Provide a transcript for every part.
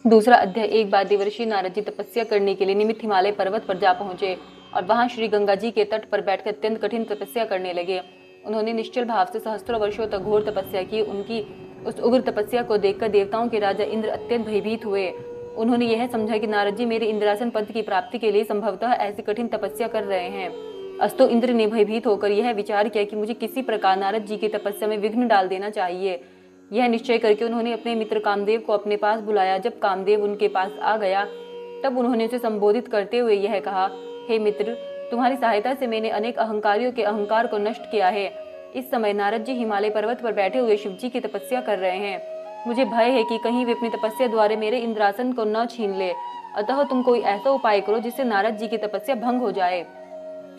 दूसरा अध्याय। एक बार देवर्षि नारद जी तपस्या करने के लिए निमित्त हिमालय पर्वत पर जा पहुंचे और वहां श्री गंगा जी के तट पर बैठकर अत्यंत कठिन तपस्या करने लगे। उन्होंने निश्चल भाव से सहस्त्रों वर्षों तक घोर तपस्या की। उनकी उस उग्र तपस्या को देखकर देवताओं के राजा इंद्र अत्यंत भयभीत हुए। उन्होंने यह समझा कि नारद जी मेरे इंद्रासन पद की प्राप्ति के लिए संभवतः ऐसी कठिन तपस्या कर रहे हैं। अस्तु इंद्र ने भयभीत होकर यह विचार किया कि मुझे किसी प्रकार नारद जी की तपस्या में विघ्न डाल देना चाहिए। यह निश्चय करके उन्होंने अपने मित्र कामदेव को अपने पास बुलाया। जब कामदेव उनके पास आ गया तब उन्होंने उसे संबोधित करते हुए यह कहा, हे मित्र, तुम्हारी सहायता से मैंने अनेक अहंकारियों के अहंकार को नष्ट किया है। इस समय नारद जी हिमालय पर्वत पर बैठे हुए शिव जी की तपस्या कर रहे हैं। मुझे भय है कि कहीं वे अपनी तपस्या द्वारा मेरे इंद्रासन को न छीन ले। अतः तुम कोई ऐसा उपाय करो जिससे नारद जी की तपस्या भंग हो जाए।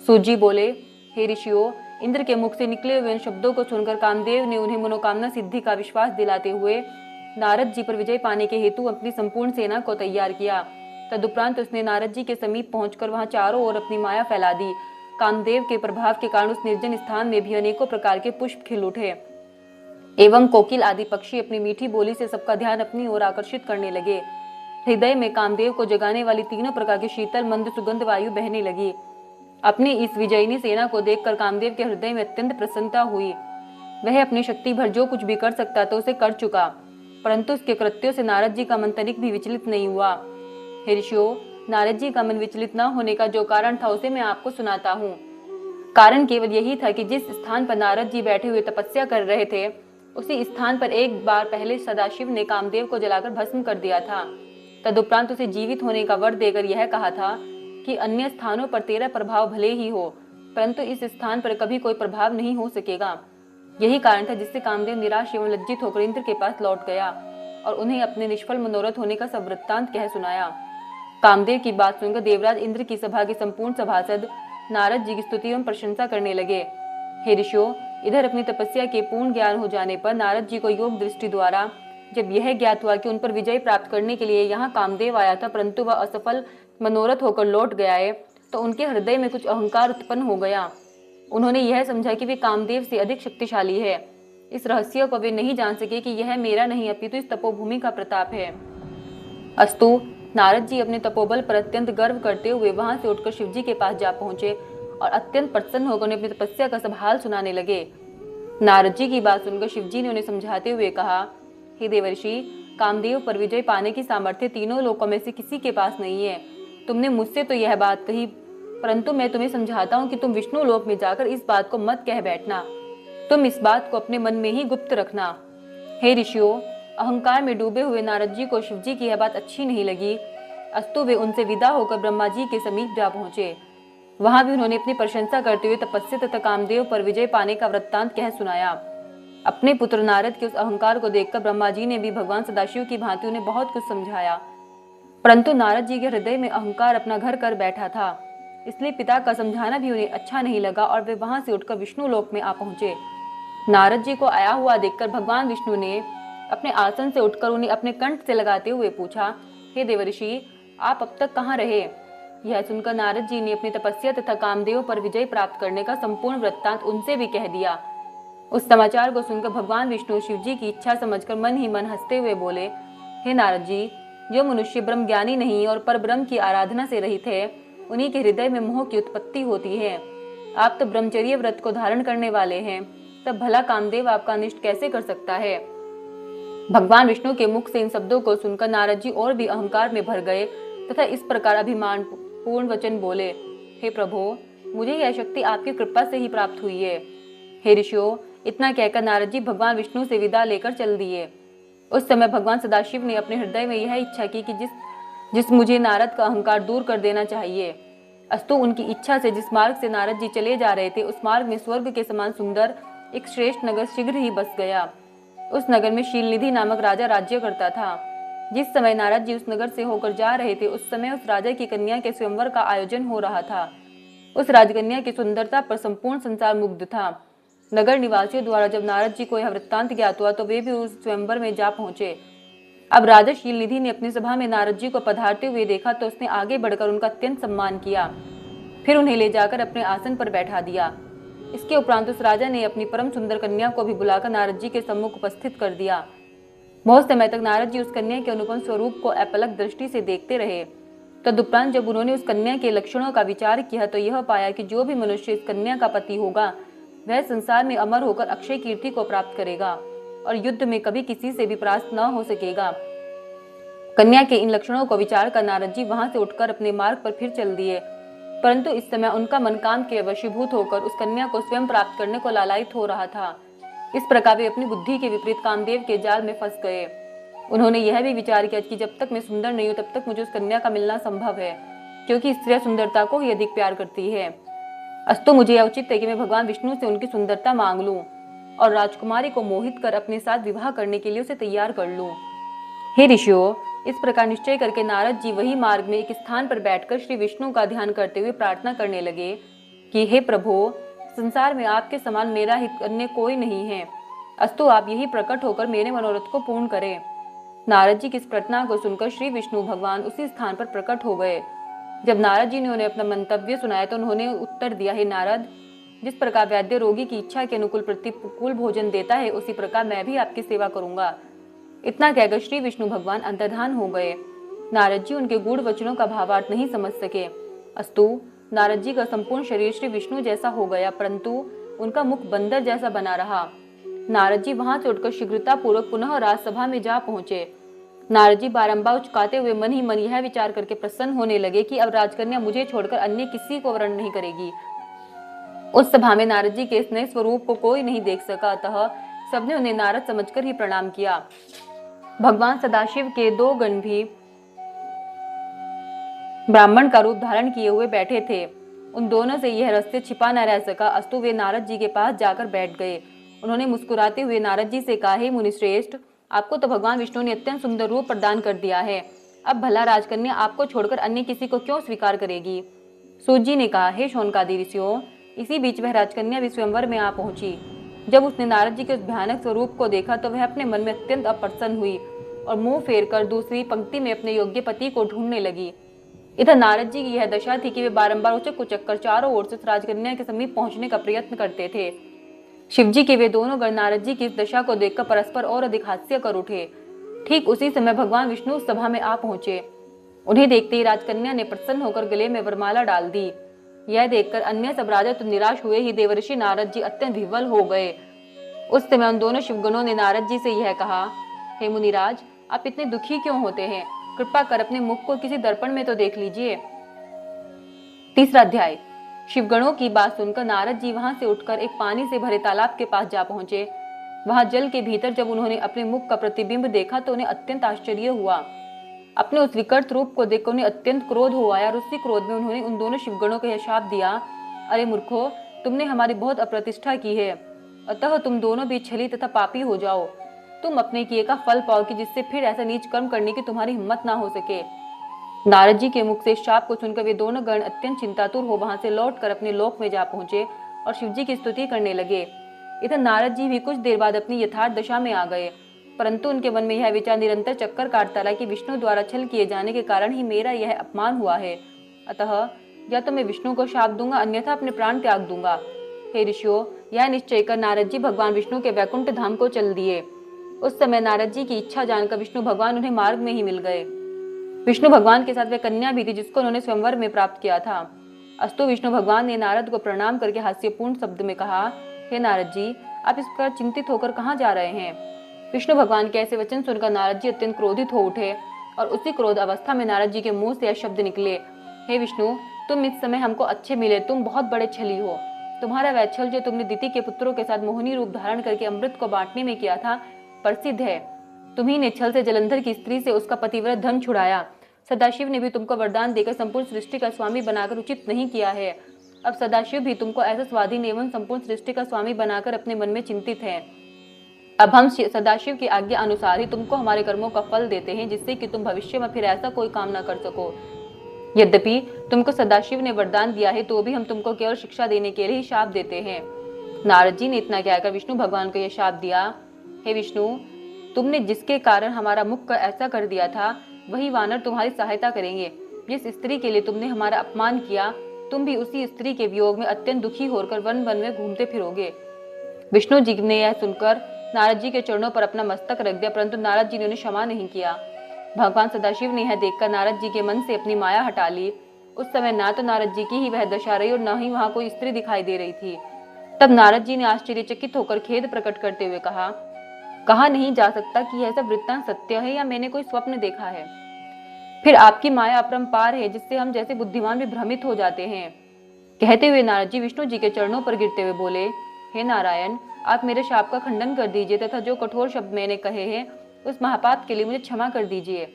सूत जी बोले, हे ऋषियों, इंद्र के मुख से निकले हुए इन शब्दों को सुनकर कामदेव ने उन्हें मनोकामना सिद्धि का विश्वास दिलाते हुए नारद जी पर विजय पाने के हेतु अपनी संपूर्ण सेना को तैयार किया। तदुपरांत उसने नारद जी के समीप पहुंचकर वहां चारों ओर अपनी माया फैला दी। कामदेव के प्रभाव के कारण उस निर्जन स्थान में भी अनेकों प्रकार के पुष्प खिल उठे एवं कोकिल आदि पक्षी अपनी मीठी बोली से सबका ध्यान अपनी ओर आकर्षित करने लगे। हृदय में कामदेव को जगाने वाली तीनों प्रकार की शीतल मंद सुगंध वायु बहने लगी। अपनी इस विजयिनी सेना को देखकर कामदेव के हृदय में अत्यंत प्रसन्नता हुई। वह अपनी शक्ति भर जो कुछ भी कर सकता था उसे कर चुका, परंतु उसके कृत्यों से नारद जी का मन तनिक भी विचलित नहीं हुआ। हे ऋषियों, नारद जी का मन विचलित न होने का जो कारण था उसे मैं आपको सुनाता हूँ। कारण केवल यही था कि जिस स्थान पर नारद जी बैठे हुए तपस्या कर रहे थे उसी स्थान पर एक बार पहले सदाशिव ने कामदेव को जलाकर भस्म कर दिया था। तदुपरांत उसे जीवित होने का वर देकर यह कहा था कि अन्य स्थानों पर तेरा प्रभाव भले ही हो, परंतु इस स्थान पर कभी कोई प्रभाव नहीं हो सकेगा। यही कारण था जिससे कामदेव निराश एवं लज्जित होकर इंद्र के पास लौट गया और उन्हें अपने निष्फल मनोरथ होने का सब वृत्तांत कह सुनाया। कामदेव की बात सुनकर देवराज इंद्र की सभा के संपूर्ण सभासद नारद जी की स्तुति एवं प्रशंसा करने लगे। हे ऋषियों, इधर अपनी तपस्या के पूर्ण ज्ञान हो जाने पर नारद जी को योग दृष्टि द्वारा जब यह ज्ञात हुआ कि उन पर विजय प्राप्त करने के लिए यहाँ कामदेव आया था परंतु वह असफल मनोरथ होकर लौट गया है, तो उनके हृदय में कुछ अहंकार उत्पन्न हो गया। उन्होंने यह समझा कि वे कामदेव से अधिक शक्तिशाली है। इस रहस्य को वे नहीं जान सके कि यह मेरा नहीं अपितु इस तपोभूमि का प्रताप है। अस्तु, नारद जी अपने तपोबल पर अत्यंत गर्व करते हुए वहां से उठकर शिवजी के पास जा पहुंचे और अत्यंत प्रसन्न होकर उन्हें अपनी तपस्या का सब हाल सुनाने लगे। नारद जी की बात सुनकर शिवजी ने उन्हें समझाते हुए कहा, हे देवर्षि, कामदेव पर विजय पाने की सामर्थ्य तीनों लोकों में से किसी के पास नहीं है। तुमने मुझसे तो यह बात कही, परंतु मैं तुम्हें समझाता हूँ कि तुम विष्णु लोक में जाकर इस बात को मत कह बैठना। तुम इस बात को अपने मन में ही गुप्त रखना। हे ऋषियों, अहंकार में डूबे हुए नारद जी को शिवजी की यह बात अच्छी नहीं लगी। अस्तु वे उनसे विदा होकर ब्रह्मा जी के समीप जा पहुंचे। वहां भी उन्होंने अपनी प्रशंसा करते हुए तपस्या तथा कामदेव पर विजय पाने का वृत्तांत कह सुनाया। अपने पुत्र नारद के उस अहंकार को देखकर ब्रह्मा जी ने भी भगवान सदाशिव की भांति उन्हें बहुत कुछ समझाया, परंतु नारद जी के हृदय में अहंकार अपना घर कर बैठा था, इसलिए पिता का समझाना भी उन्हें अच्छा नहीं लगा और वे वहां से उठकर विष्णु लोक में आ पहुंचे। नारद जी को आया हुआ देखकर भगवान विष्णु ने अपने आसन से उठकर उन्हें अपने कंठ से लगाते हुए पूछा, हे देवर्षि, आप अब तक कहाँ रहे? यह सुनकर नारद जी ने अपनी तपस्या तथा कामदेव पर विजय प्राप्त करने का संपूर्ण वृत्तांत उनसे भी कह दिया। उस समाचार को सुनकर भगवान विष्णु शिव जी की इच्छा समझकर मन ही मन हंसते हुए बोले, हे नारद जी, जो मनुष्य ब्रह्म ज्ञानी नहीं और पर ब्रह्म की आराधना से रहित है उन्हीं के हृदय में मोह की उत्पत्ति होती है। आप तो ब्रह्मचर्य व्रत को धारण करने वाले हैं, तब भला कामदेव आपका अनिष्ट कैसे कर सकता है? भगवान विष्णु के मुख से इन शब्दों को सुनकर नारद जी और भी अहंकार में भर गए तथा इस प्रकार अभिमान पूर्ण वचन बोले, हे प्रभु, मुझे यह शक्ति आपकी कृपा से ही प्राप्त हुई है। हे ऋषियों, इतना कहकर नारद जी भगवान विष्णु से विदा लेकर चल दिए। उस समय भगवान सदाशिव ने अपने हृदय में यह इच्छा की कि जिस मुझे नारद का अहंकार दूर कर देना चाहिए। अस्तु उनकी इच्छा से जिस मार्ग से नारद जी चले जा रहे थे उस मार्ग में स्वर्ग के समान सुंदर एक श्रेष्ठ नगर शीघ्र ही बस गया। उस नगर में शीलनिधि नामक राजा राज्य करता था। जिस समय नारद जी उस नगर से होकर जा रहे थे उस समय उस राजा की कन्या के स्वयंवर का आयोजन हो रहा था। उस राजकन्या की सुंदरता पर संपूर्ण संसार मुग्ध था। नगर निवासियों द्वारा जब नारद जी को यह वृत्तांत ज्ञात हुआ तो वे भी उस स्वयंवर में जा पहुंचे। अब राजा शीलनिधि ने अपनी सभा में नारद जी को पधारते हुए देखा तो उसने आगे बढ़कर उनका अत्यंत सम्मान किया, फिर उन्हें ले जाकर अपने आसन पर बैठा दिया। इसके उपरांत उस राजा ने अपनी परम सुंदर कन्या को भी बुलाकर नारद जी के सम्मुख उपस्थित कर दिया। बहुत समय तक नारद जी उस कन्या के अनुपम स्वरूप को अपलक दृष्टि से देखते रहे। तदुपरांत जब उन्होंने उस कन्या के लक्षणों का विचार किया तो यह पाया कि जो भी मनुष्य इस कन्या का पति होगा वह संसार में अमर होकर अक्षय कीर्ति को प्राप्त करेगा और युद्ध में कभी किसी से भी परास्त न हो सकेगा। कन्या के इन लक्षणों को विचार कर नारद जी वहां से उठकर अपने मार्ग पर फिर चल दिए, परंतु इस समय उनका मन काम के वशीभूत होकर उस कन्या को स्वयं प्राप्त करने को लालायित हो रहा था। इस प्रकार वे अपनी बुद्धि के विपरीत कामदेव के जाल में फंस गए। उन्होंने यह भी विचार किया कि जब तक मैं सुंदर नहीं हूं तब तक मुझे उस कन्या का मिलना संभव है, क्योंकि स्त्रियां सुंदरता को ही अधिक प्यार करती है। अस्तु मुझे यह उचित है कि मैं भगवान विष्णु से उनकी सुंदरता मांग लूं और राजकुमारी को मोहित कर अपने साथ विवाह करने के लिए उसे तैयार कर लूं। हे ऋषियों, इस प्रकार निश्चय करके नारद जी वही मार्ग में एक स्थान पर बैठकर श्री विष्णु का ध्यान करते हुए प्रार्थना करने लगे कि हे प्रभु, संसार में आपके समान मेरा हित अन्य कोई नहीं है, अस्तु आप यही प्रकट होकर मेरे मनोरथ को पूर्ण करें। नारद जी की इस प्रार्थना को सुनकर श्री विष्णु भगवान उसी स्थान पर प्रकट हो गए। जब नारद जी ने उन्हें अपना मंतव्य सुनाया तो उन्होंने उत्तर दिया, हे नारद, जिस प्रकार वैद्य रोगी की इच्छा के अनुकूल प्रतिकूल भोजन देता है उसी प्रकार मैं भी आपकी सेवा करूंगा। इतना कहकर श्री विष्णु भगवान अंतर्धान हो गए। नारद जी उनके गूढ़ वचनों का भावार्थ नहीं समझ सके। अस्तु नारद जी का संपूर्ण शरीर श्री विष्णु जैसा हो गया, परंतु उनका मुख बंदर जैसा बना रहा। नारद जी वहां से उठकर शीघ्रता पूर्वक पुनः राजसभा में जा पहुंचे। नारद जी बारंबार उचकाते हुए मन ही मन यह विचार करके प्रसन्न होने लगे कि अब राजकन्या मुझे छोड़कर अन्य किसी को वरण नहीं करेगी। उस सभा में नारद जी के इस नए स्वरूप को कोई नहीं देख सका, अतः सबने उन्हें नारद समझकर ही प्रणाम किया। भगवान सदाशिव के दो गण भी ब्राह्मण का रूप धारण किए हुए बैठे थे। उन दोनों से यह रहस्य छिपा न रह सका, अस्तु वे नारद जी के पास जाकर बैठ गए। उन्होंने मुस्कुराते हुए नारद जी से कहा, हे मुनिश्रेष्ठ, आपको तो भगवान विष्णु ने अत्यंत सुंदर रूप प्रदान कर दिया है, अब भला राजकन्या आपको छोड़कर अन्य किसी को क्यों स्वीकार करेगी। सूत जी ने कहा, हे शौनकादि ऋषियों, इसी बीच वह राजकन्या भी स्वयंवर में आ पहुंची। जब उसने नारद जी के उस भयानक स्वरूप को देखा तो वह अपने मन में अत्यंत अप्रसन्न हुई और मुंह फेर कर दूसरी पंक्ति में अपने योग्य पति को ढूंढने लगी। इधर नारद जी की यह दशा थी कि वे बारंबार उचक उचक कर चारों ओर से उस राजकन्या के समीप पहुंचने का प्रयत्न करते थे। शिवजी के वे दोनों गण नारद जी की इस दशा को देखकर परस्पर और अधिक हास्य कर उठे। ठीक उसी समय भगवान विष्णु उस सभा में आ पहुंचे। उन्हें देखते ही राजकन्या ने प्रसन्न होकर गले में वरमाला डाल दी। यह देखकर अन्य सब राजा तो निराश हुए ही देवर्षि नारद जी अत्यंत विह्वल हो गए। उस समय उन दोनों शिवगणों ने नारद जी से यह कहा, हे मुनिराज, आप इतने दुखी क्यों होते हैं? कृपा कर अपने मुख को किसी दर्पण में तो देख लीजिए। तीसरा अध्याय। शिवगणों की बात सुनकर नारद जी वहां से उठकर एक पानी से भरे तालाब के पास जा पहुंचे। वहां जल के भीतर जब उन्होंने अपने मुख का प्रतिबिंब देखा तो उन्हें अत्यंत आश्चर्य हुआ। अपने उस विकट रूप को देखकर उन्हें अत्यंत क्रोध हो आया और उसी क्रोध में उन्होंने उन दोनों शिवगणों को यह शाप दिया, अरे मूर्खो, तुमने हमारी बहुत अप्रतिष्ठा की है, अतः तुम दोनों भी छली तथा पापी हो जाओ। तुम अपने किए का फल पाओ कि जिससे फिर ऐसा नीच कर्म करने की तुम्हारी हिम्मत ना हो सके। नारद जी के मुख से शाप को सुनकर वे दोनों गण अत्यंत चिंतातुर हो वहां से लौटकर अपने लोक में जा पहुंचे और शिवजी की स्तुति करने लगे। इधर नारद जी भी कुछ देर बाद अपनी यथार्थ दशा में आ गए, परंतु उनके मन में यह विचार निरंतर चक्कर काटता रहा कि विष्णु द्वारा छल किए जाने के कारण ही मेरा यह अपमान हुआ है, अतः या तो मैं विष्णु को शाप दूंगा अन्यथा अपने प्राण त्याग दूंगा। हे ऋषियों, यह निश्चय कर नारद जी भगवान विष्णु के वैकुंठ धाम को चल दिए। उस समय नारद जी की इच्छा जानकर विष्णु भगवान उन्हें मार्ग में ही मिल गए। विष्णु भगवान के साथ वह कन्या भी थी जिसको उन्होंने स्वयंवर में प्राप्त किया था। अस्तु विष्णु भगवान ने नारद को प्रणाम करके हास्यपूर्ण शब्द में कहा, हे नारद जी, आप इस पर चिंतित होकर कहाँ जा रहे हैं? विष्णु भगवान के ऐसे वचन सुनकर नारद जी अत्यंत क्रोधित हो उठे और उसी क्रोध अवस्था में नारद जी के मुंह से यह शब्द निकले, हे विष्णु, तुम इस समय हमको अच्छे मिले, तुम बहुत बड़े छली हो। तुम्हारा वह छल जो तुमने दिति के पुत्रों के साथ मोहिनी रूप धारण करके अमृत को बांटने में किया था प्रसिद्ध है। तुम्ही ने छल से जलंधर की स्त्री से उसका पतिव्रत धन छुड़ाया। सदाशिव ने भी तुमको वरदान देकर संपूर्ण सृष्टि का स्वामी बनाकर उचित नहीं किया है। अब सदाशिव भी तुमको ऐसा स्वाधीन एवं संपूर्ण सृष्टि का स्वामी बनाकर अपने मन में चिंतित है। अब हम सदाशिव की आज्ञा अनुसार ही तुमको हमारे कर्मों का फल देते हैं, जिससे कि तुम भविष्य में फिर ऐसा कोई काम न कर सको। यद्यपि तुमको सदाशिव ने वरदान दिया है तो भी हम तुमको केवल शिक्षा देने के लिए ही शाप देते हैं। नारद जी ने इतना कहकर विष्णु भगवान को यह शाप दिया, हे विष्णु, तुमने जिसके कारण हमारा मुख का ऐसा कर दिया था वही वानर तुम्हारी सहायता करेंगे। जिस स्त्री के लिए तुमने हमारा अपमान किया, तुम भी उसी स्त्री के वियोग में अत्यंत दुखी होकर वन वन में घूमते फिरोगे। विष्णु जी ने यह सुनकर नारद जी के चरणों पर अपना मस्तक रख दिया, परंतु नारद जी ने उन्हें क्षमा नहीं किया। भगवान सदाशिव ने यह देखकर नारद जी के मन से अपनी माया हटा ली। उस समय ना तो नारद जी की ही वह दशा रही और न ही वहां कोई स्त्री दिखाई दे रही थी। तब नारद जी ने आश्चर्यचकित होकर खेद प्रकट करते हुए कहा नहीं जा सकता कि यह सब वृत्तांत सत्य है या मैंने कोई स्वप्न देखा है। फिर आपकी माया अपरंपार है, जिससे हम जैसे बुद्धिमान भी भ्रमित हो जाते हैं। कहते हुए नारद जी विष्णु जी के चरणों पर गिरते हुए बोले, हे नारायण, आप मेरे शाप का खंडन कर दीजिए तथा जो कठोर शब्द मैंने कहे हैं उस महापाप के लिए मुझे क्षमा कर दीजिए।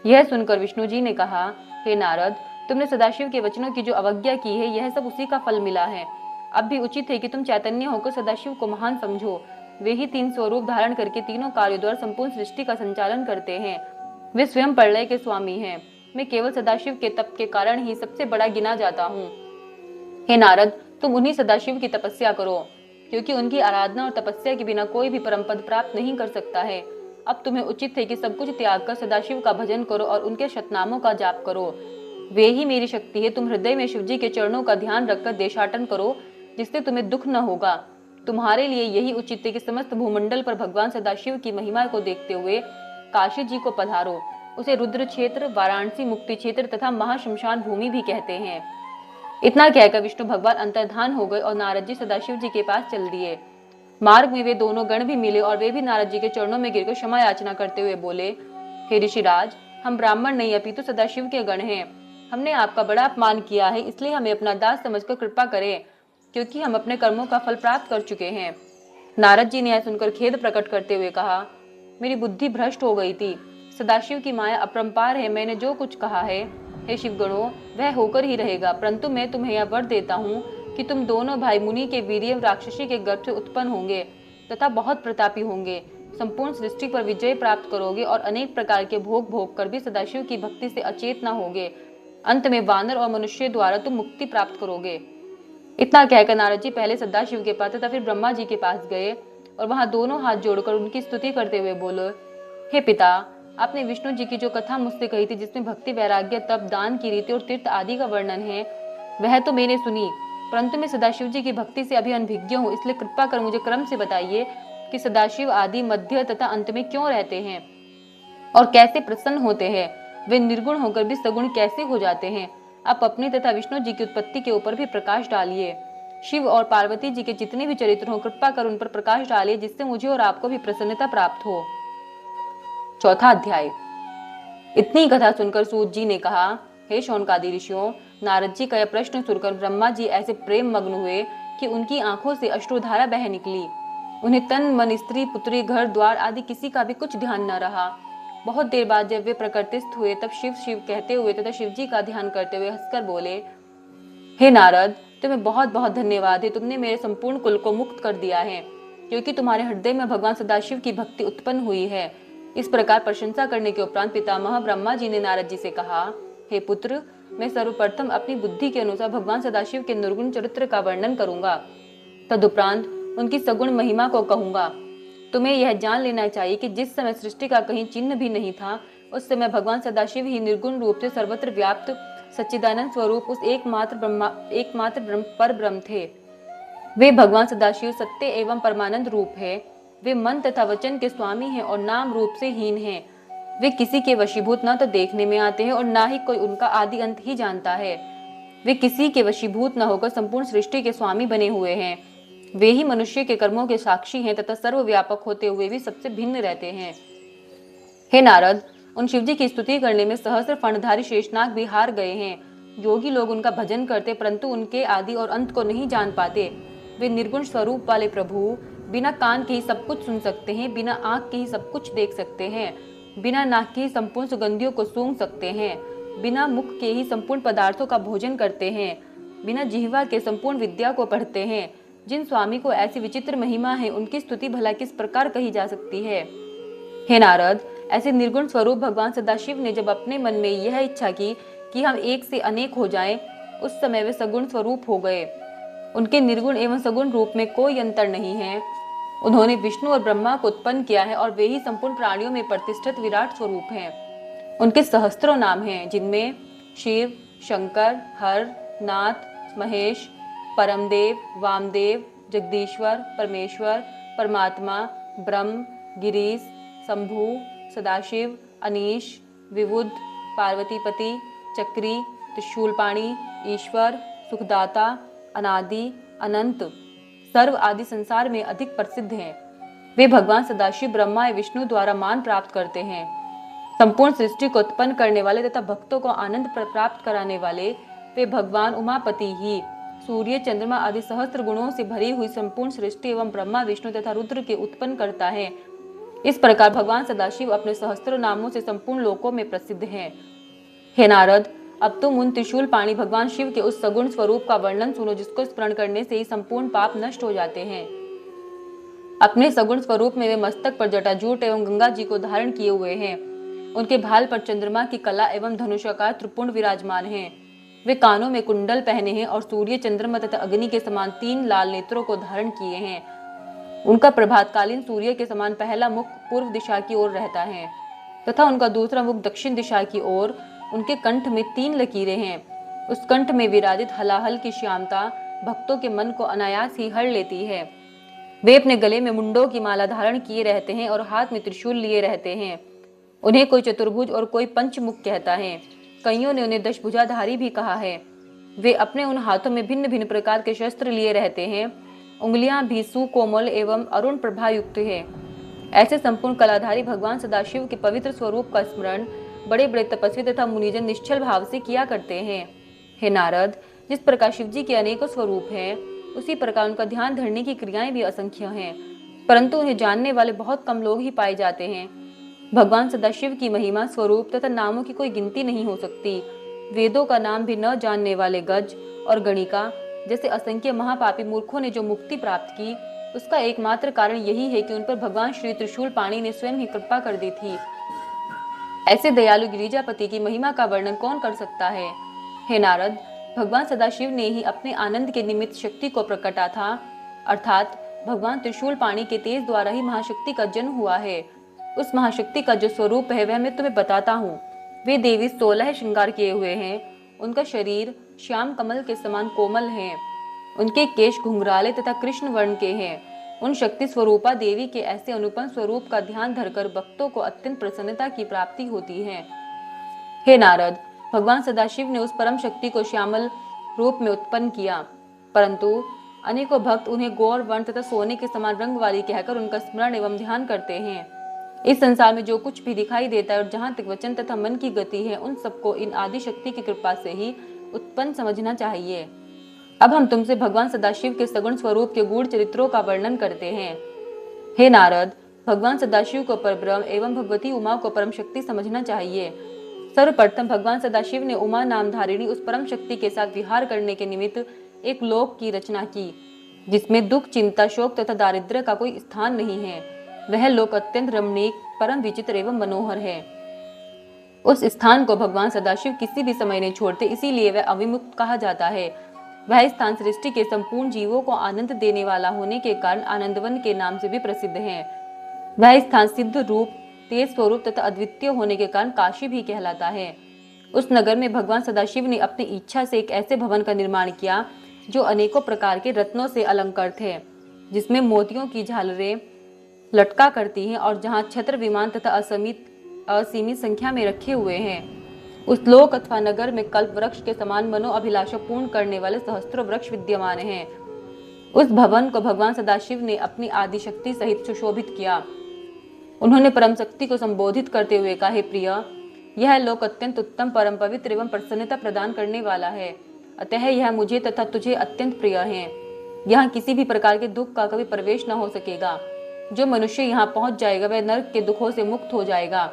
यह सुनकर विष्णु जी ने कहा, हे नारद, तुमने सदाशिव के वचनों की जो अवज्ञा की है यह सब उसी का फल मिला है। अब भी उचित है कि तुम चैतन्य होकर सदाशिव को महान समझो। वे ही 3 स्वरूप धारण करके तीनों कार्यों द्वारा संपूर्ण सृष्टि का संचालन करते हैं। वे स्वयं प्रलय के स्वामी हैं। मैं केवल सदाशिव के तप के कारण ही सबसे बड़ा गिना जाता हूँ। हे नारद, तुम उन्हीं सदाशिव की तपस्या करो, क्योंकि उनकी आराधना और तपस्या के बिना कोई भी परम पद प्राप्त नहीं कर सकता है। अब तुम्हें उचित है कि सब कुछ त्याग कर सदाशिव का भजन करो और उनके शतनामों का जाप करो। वे ही मेरी शक्ति है। तुम हृदय में शिवजी के चरणों का ध्यान रखकर देशाटन करो, जिससे तुम्हें दुख न होगा। तुम्हारे लिए यही उचित है कि समस्त भूमंडल पर भगवान सदाशिव की महिमा को देखते हुए काशी जी को पधारो। उसे रुद्र क्षेत्र, वाराणसी मुक्ति क्षेत्र तथा महाशमशान भूमि भी कहते हैं। इतना कहकर विष्णु भगवान अंतर्धान हो गए और नारद जी सदाशिव जी के पास चल दिए। मार्ग में वे दोनों गण भी मिले और वे भी नारद जी के चरणों में गिरकर क्षमा याचना करते हुए बोले, हे ऋषिराज, हम ब्राह्मण नहीं अपितु सदाशिव के गण हैं। हमने आपका बड़ा अपमान किया है, इसलिए हमें अपना दास समझकर कृपा करें, क्योंकि हम अपने कर्मों का फल प्राप्त कर चुके हैं। नारद जी ने यह सुनकर खेद प्रकट करते हुए कहा, मेरी बुद्धि भ्रष्ट हो गई थी। सदाशिव की माया अपरंपार है। मैंने जो कुछ कहा है, हे शिवगणों, वह होकर ही रहेगा। परंतु मैं तुम्हें यह वर देता हूँ कि तुम दोनों भाई मुनि के वीर्य राक्षसी के गर्भ से उत्पन्न होंगे तथा बहुत प्रतापी होंगे। संपूर्ण सृष्टि पर विजय प्राप्त करोगे और अनेक प्रकार के भोग भोग कर भी सदाशिव की भक्ति से अचेत न होगे। अंत में वानर और मनुष्य द्वारा तुम मुक्ति प्राप्त करोगे। इतना कहकर नारद जी पहले सदाशिव के पास तथा फिर ब्रह्मा जी के पास गए और वहां दोनों हाथ जोड़कर उनकी स्तुति करते हुए बोले, हे पिता, आपने विष्णु जी की जो कथा मुझसे कही थी, जिसमें भक्ति, वैराग्य, तप, दान की रीति और तीर्थ आदि का वर्णन है, वह तो मैंने सुनी, परंतु मैं सदाशिव जी की भक्ति से अभी अनभिज्ञ हूँ। इसलिए कृपा कर मुझे क्रम से बताइए कि सदाशिव आदि, मध्य तथा अंत में क्यों रहते हैं और कैसे प्रसन्न होते हैं। वे निर्गुण होकर भी सगुण कैसे हो जाते हैं। आप अपनी तथा विष्णु जी की उत्पत्ति के ऊपर भी प्रकाश डालिए। शिव और पार्वती जी के जितने भी चरित्र हो, कृपा कर उन पर प्रकाश डालिए, जिससे मुझे और आपको भी प्रसन्नता प्राप्त हो। चौथा अध्याय। इतनी कथा सुनकर सूत जी ने कहा, हे शौनकादि ऋषियों, नारद जी का यह प्रश्न सुनकर ब्रह्मा जी ऐसे प्रेम मग्न हुए कि उनकी आंखों से अश्रुधारा बह निकली। उन्हें तन मन, स्त्री पुत्री, घर द्वार आदि किसी का भी कुछ ध्यान न रहा। बहुत देर बाद जब वे प्रकृतिस्थ हुए, तब शिव शिव कहते हुए तथा शिव जी का ध्यान करते हुए हंसकर बोले, हे नारद, तुम्हें बहुत बहुत धन्यवाद है। तुमने मेरे संपूर्ण कुल को मुक्त कर दिया है, क्योंकि तुम्हारे हृदय में भगवान सदाशिव की भक्ति उत्पन्न हुई है। इस प्रकार प्रशंसा करने के उपरांत पितामह ब्रह्मा जी ने नारद जी से कहा, हे पुत्र, मैं सर्वप्रथम अपनी बुद्धि के अनुसार भगवान सदाशिव के निर्गुण चरित्र का वर्णन करूंगा। तदुपरांत उनकी सगुण महिमा को कहूंगा। तुम्हें यह जान लेना चाहिए कि जिस समय सृष्टि का कहीं चिन्ह भी नहीं था, उस समय भगवान सदाशिव ही निर्गुण रूप से सर्वत्र व्याप्त सच्चिदानंद स्वरूप उस एकमात्र पर ब्रह्म थे। वे भगवान सदाशिव सत्य एवं परमानंद रूप है। वे मन तथा वचन के स्वामी हैं और नाम रूप से हीन हैं। वे किसी के वशीभूत न तो देखने में आते हैं और ना ही कोई उनका आदि अंत ही जानता है। वे किसी के वशीभूत न होकर संपूर्ण सृष्टि के स्वामी बने हुए हैं। वे ही मनुष्य के कर्मों के साक्षी हैं तथा सर्वव्यापक होते हुए भी सबसे भिन्न रहते हैं। हे नारद, उन शिवजी की स्तुति करने में सहस्र फणधारी शेषनाग भी हार गए हैं। योगी लोग उनका भजन करते, परंतु उनके आदि और अंत को नहीं जान पाते। वे निर्गुण स्वरूप वाले प्रभु बिना कान के ही सब कुछ सुन सकते हैं, बिना आंख के ही सब कुछ देख सकते हैं, बिना नाक के ही संपूर्ण सुगंधियों को सूंघ सकते हैं, बिना मुख के ही संपूर्ण पदार्थों का भोजन करते हैं, बिना जिह्वा के संपूर्ण विद्या को पढ़ते हैं। जिन स्वामी को ऐसी विचित्र महिमा है, उनकी स्तुति भला किस प्रकार कही जा सकती है। हे नारद, ऐसे निर्गुण स्वरूप भगवान सदाशिव ने जब अपने मन में यह इच्छा की कि हम एक से अनेक हो जाएं, उस समय वे सगुण स्वरूप हो गए। उनके निर्गुण एवं सगुण रूप में कोई अंतर नहीं है। उन्होंने विष्णु और ब्रह्मा को उत्पन्न किया है और वे ही संपूर्ण प्राणियों में प्रतिष्ठित विराट स्वरूप हैं। उनके सहस्त्रों नाम हैं, जिनमें शिव, शंकर, हर, नाथ, महेश, परमदेव, वामदेव, जगदीश्वर, परमेश्वर, परमात्मा, ब्रह्म, गिरीश, शंभु, सदाशिव, अनीश, विबुध, पार्वतीपति, चक्री, त्रिशूलपाणी, ईश्वर, सुखदाता, अनादि, अनंत, सर्व आदि संसार में अधिक प्रसिद्ध हैं। वे भगवान सदाशिव ब्रह्मा एवं विष्णु द्वारा मान प्राप्त करते हैं। संपूर्ण सृष्टि को उत्पन्न करने वाले तथा भक्तों को आनंद प्राप्त कराने वाले वे भगवान उमापति ही सूर्य, चंद्रमा आदि सहस्त्र गुणों से भरी हुई संपूर्ण सृष्टि एवं ब्रह्मा, विष्णु तथा रुद्र के उत्पन्न करता है। इस प्रकार भगवान सदाशिव अपने सहस्त्रों नामों से संपूर्ण लोकों में प्रसिद्ध हैं। हे नारद, अब तुम उन त्रिशूल पाणी भगवान शिव के उस सगुण स्वरूप का वर्णन सुनो जिसको स्मरण करने से ही संपूर्ण पाप नष्ट हो जाते हैं। अपने सगुण स्वरूप में वे मस्तक पर जटाजूट एवं गंगा जी को धारण किए हुए हैं। उनके भाल पर चंद्रमा की कला एवं धनुषाकार त्रिपुंड विराजमान हैं। वे कानों में कुंडल पहने हैं और सूर्य, चंद्रमा तथा अग्नि के समान 3 लाल नेत्रों को धारण किए हैं। उनका प्रभातकालीन सूर्य के समान पहला मुख पूर्व दिशा की ओर रहता है तथा उनका दूसरा मुख दक्षिण दिशा की ओर। उनके कंठ में 3 लकीरें हैं। उस कंठ में विराजित हलाहल की श्यामता भक्तों के मन को अनायास ही हर लेती है। वे अपने गले में मुंडों की माला धारण किए रहते हैं और हाथ में त्रिशूल लिए रहते हैं। उन्हें कोई चतुर्भुज और कोई पंचमुख कहता है। कईयों ने उन्हें दशभुजाधारी भी कहा है। वे अपने उन हाथों में भिन्न भिन्न प्रकार के शस्त्र लिए रहते हैं। उंगलियां भी सुकोमल एवं अरुण प्रभा युक्त है। ऐसे संपूर्ण कलाधारी भगवान सदाशिव के पवित्र स्वरूप का स्मरण बड़े बड़े तपस्वी तथा मुनिजन निश्चल भाव से किया करते हैं। हे नारद, जिस प्रकार शिव जी के अनेकों स्वरूप हैं, उसी प्रकार उनका ध्यान धरने की क्रियाएं भी असंख्य हैं, परंतु उन्हें जानने वाले बहुत कम लोग ही पाए जाते हैं। भगवान सदाशिव की महिमा, स्वरूप तथा नामों की कोई गिनती नहीं हो सकती। वेदों का नाम भी न जानने वाले गज और गणिका जैसे असंख्य महापापी मूर्खों ने जो मुक्ति प्राप्त की, उसका एकमात्र कारण यही है कि उन पर भगवान श्री त्रिशूल पाणी ने स्वयं ही कृपा कर दी थी। ऐसे दयालु गिरिजापति की महिमा का वर्णन कौन कर सकता है। हे नारद, भगवान सदाशिव ने ही अपने आनंद के निमित्त शक्ति को प्रकटा था, अर्थात भगवान त्रिशूल पाणी के तेज द्वारा ही महाशक्ति का जन्म हुआ है। उस महाशक्ति का जो स्वरूप है वह मैं तुम्हें बताता हूँ। वे देवी 16 श्रृंगार किए हुए हैं। उनका शरीर श्याम कमल के समान कोमल है। उनके केश घुंघराले तथा कृष्ण वर्ण के हैं। उन शक्ति स्वरूपा देवी के ऐसे अनुपम स्वरूप का ध्यान धरकर भक्तों को अत्यंत प्रसन्नता की प्राप्ति होती है। हे नारद, भगवान सदाशिव ने उस परम शक्ति को श्यामल रूप में उत्पन्न किया, परंतु अनेकों भक्त उन्हें गौर वर्ण तथा सोने के समान रंग वाली कहकर उनका स्मरण एवं ध्यान करते हैं। इस संसार में जो कुछ भी दिखाई देता है और जहाँ तक वचन तथा मन की गति है, उन सबको इन आदि शक्ति की कृपा से ही उत्पन्न समझना चाहिए। अब हम तुमसे भगवान सदाशिव के सगुण स्वरूप के गूढ़ चरित्रों का वर्णन करते हैं। हे नारद, भगवान सदाशिव को परब्रह्म एवं भगवती उमा को परम शक्ति समझना चाहिए। सर्वप्रथम भगवान सदाशिव ने उमा नाम धारिणी उस परम शक्ति के साथ विहार करने के निमित्त एक लोक की रचना की, जिसमें दुख, चिंता, शोक तथा दारिद्र्य का कोई स्थान नहीं है। वह लोक अत्यंत रमणीक, परम विचित्र एवं मनोहर है। उस स्थान को भगवान सदाशिव किसी भी समय नहीं छोड़ते, इसीलिए वह अविमुक्त कहा जाता है। वह स्थान सृष्टि के संपूर्ण जीवों को आनंद देने वाला होने के कारण आनंदवन के नाम से भी प्रसिद्ध है। वह स्थान सिद्ध रूप, तेज स्वरूप तथा अद्वितीय होने के कारण काशी भी कहलाता है। उस नगर में भगवान सदाशिव ने अपनी इच्छा से एक ऐसे भवन का निर्माण किया जो अनेकों प्रकार के रत्नों से अलंकृत है, जिसमें मोतियों की झालरें लटका करती हैं और जहाँ छत्र, विमान तथा असीमित संख्या में रखे हुए हैं। उस लोक अथवा नगर में कल्प वृक्ष के समान मनो अभिलाषा पूर्ण करने वाले सहस्त्रों वृक्ष विद्यमान हैं। उस भवन को भगवान सदाशिव ने अपनी आदि शक्ति सहित सुशोभित किया। उन्होंने परम शक्ति को संबोधित करते हुए कहा, हे प्रिय, यह लोक अत्यंत उत्तम, परम पवित्र एवं प्रसन्नता प्रदान करने वाला है, अतः यह मुझे तथा तुझे अत्यंत प्रिय है। यहाँ किसी भी प्रकार के दुख का कभी प्रवेश न हो सकेगा। जो मनुष्य यहाँ पहुंच जाएगा वह नरक के दुखों से मुक्त हो जाएगा।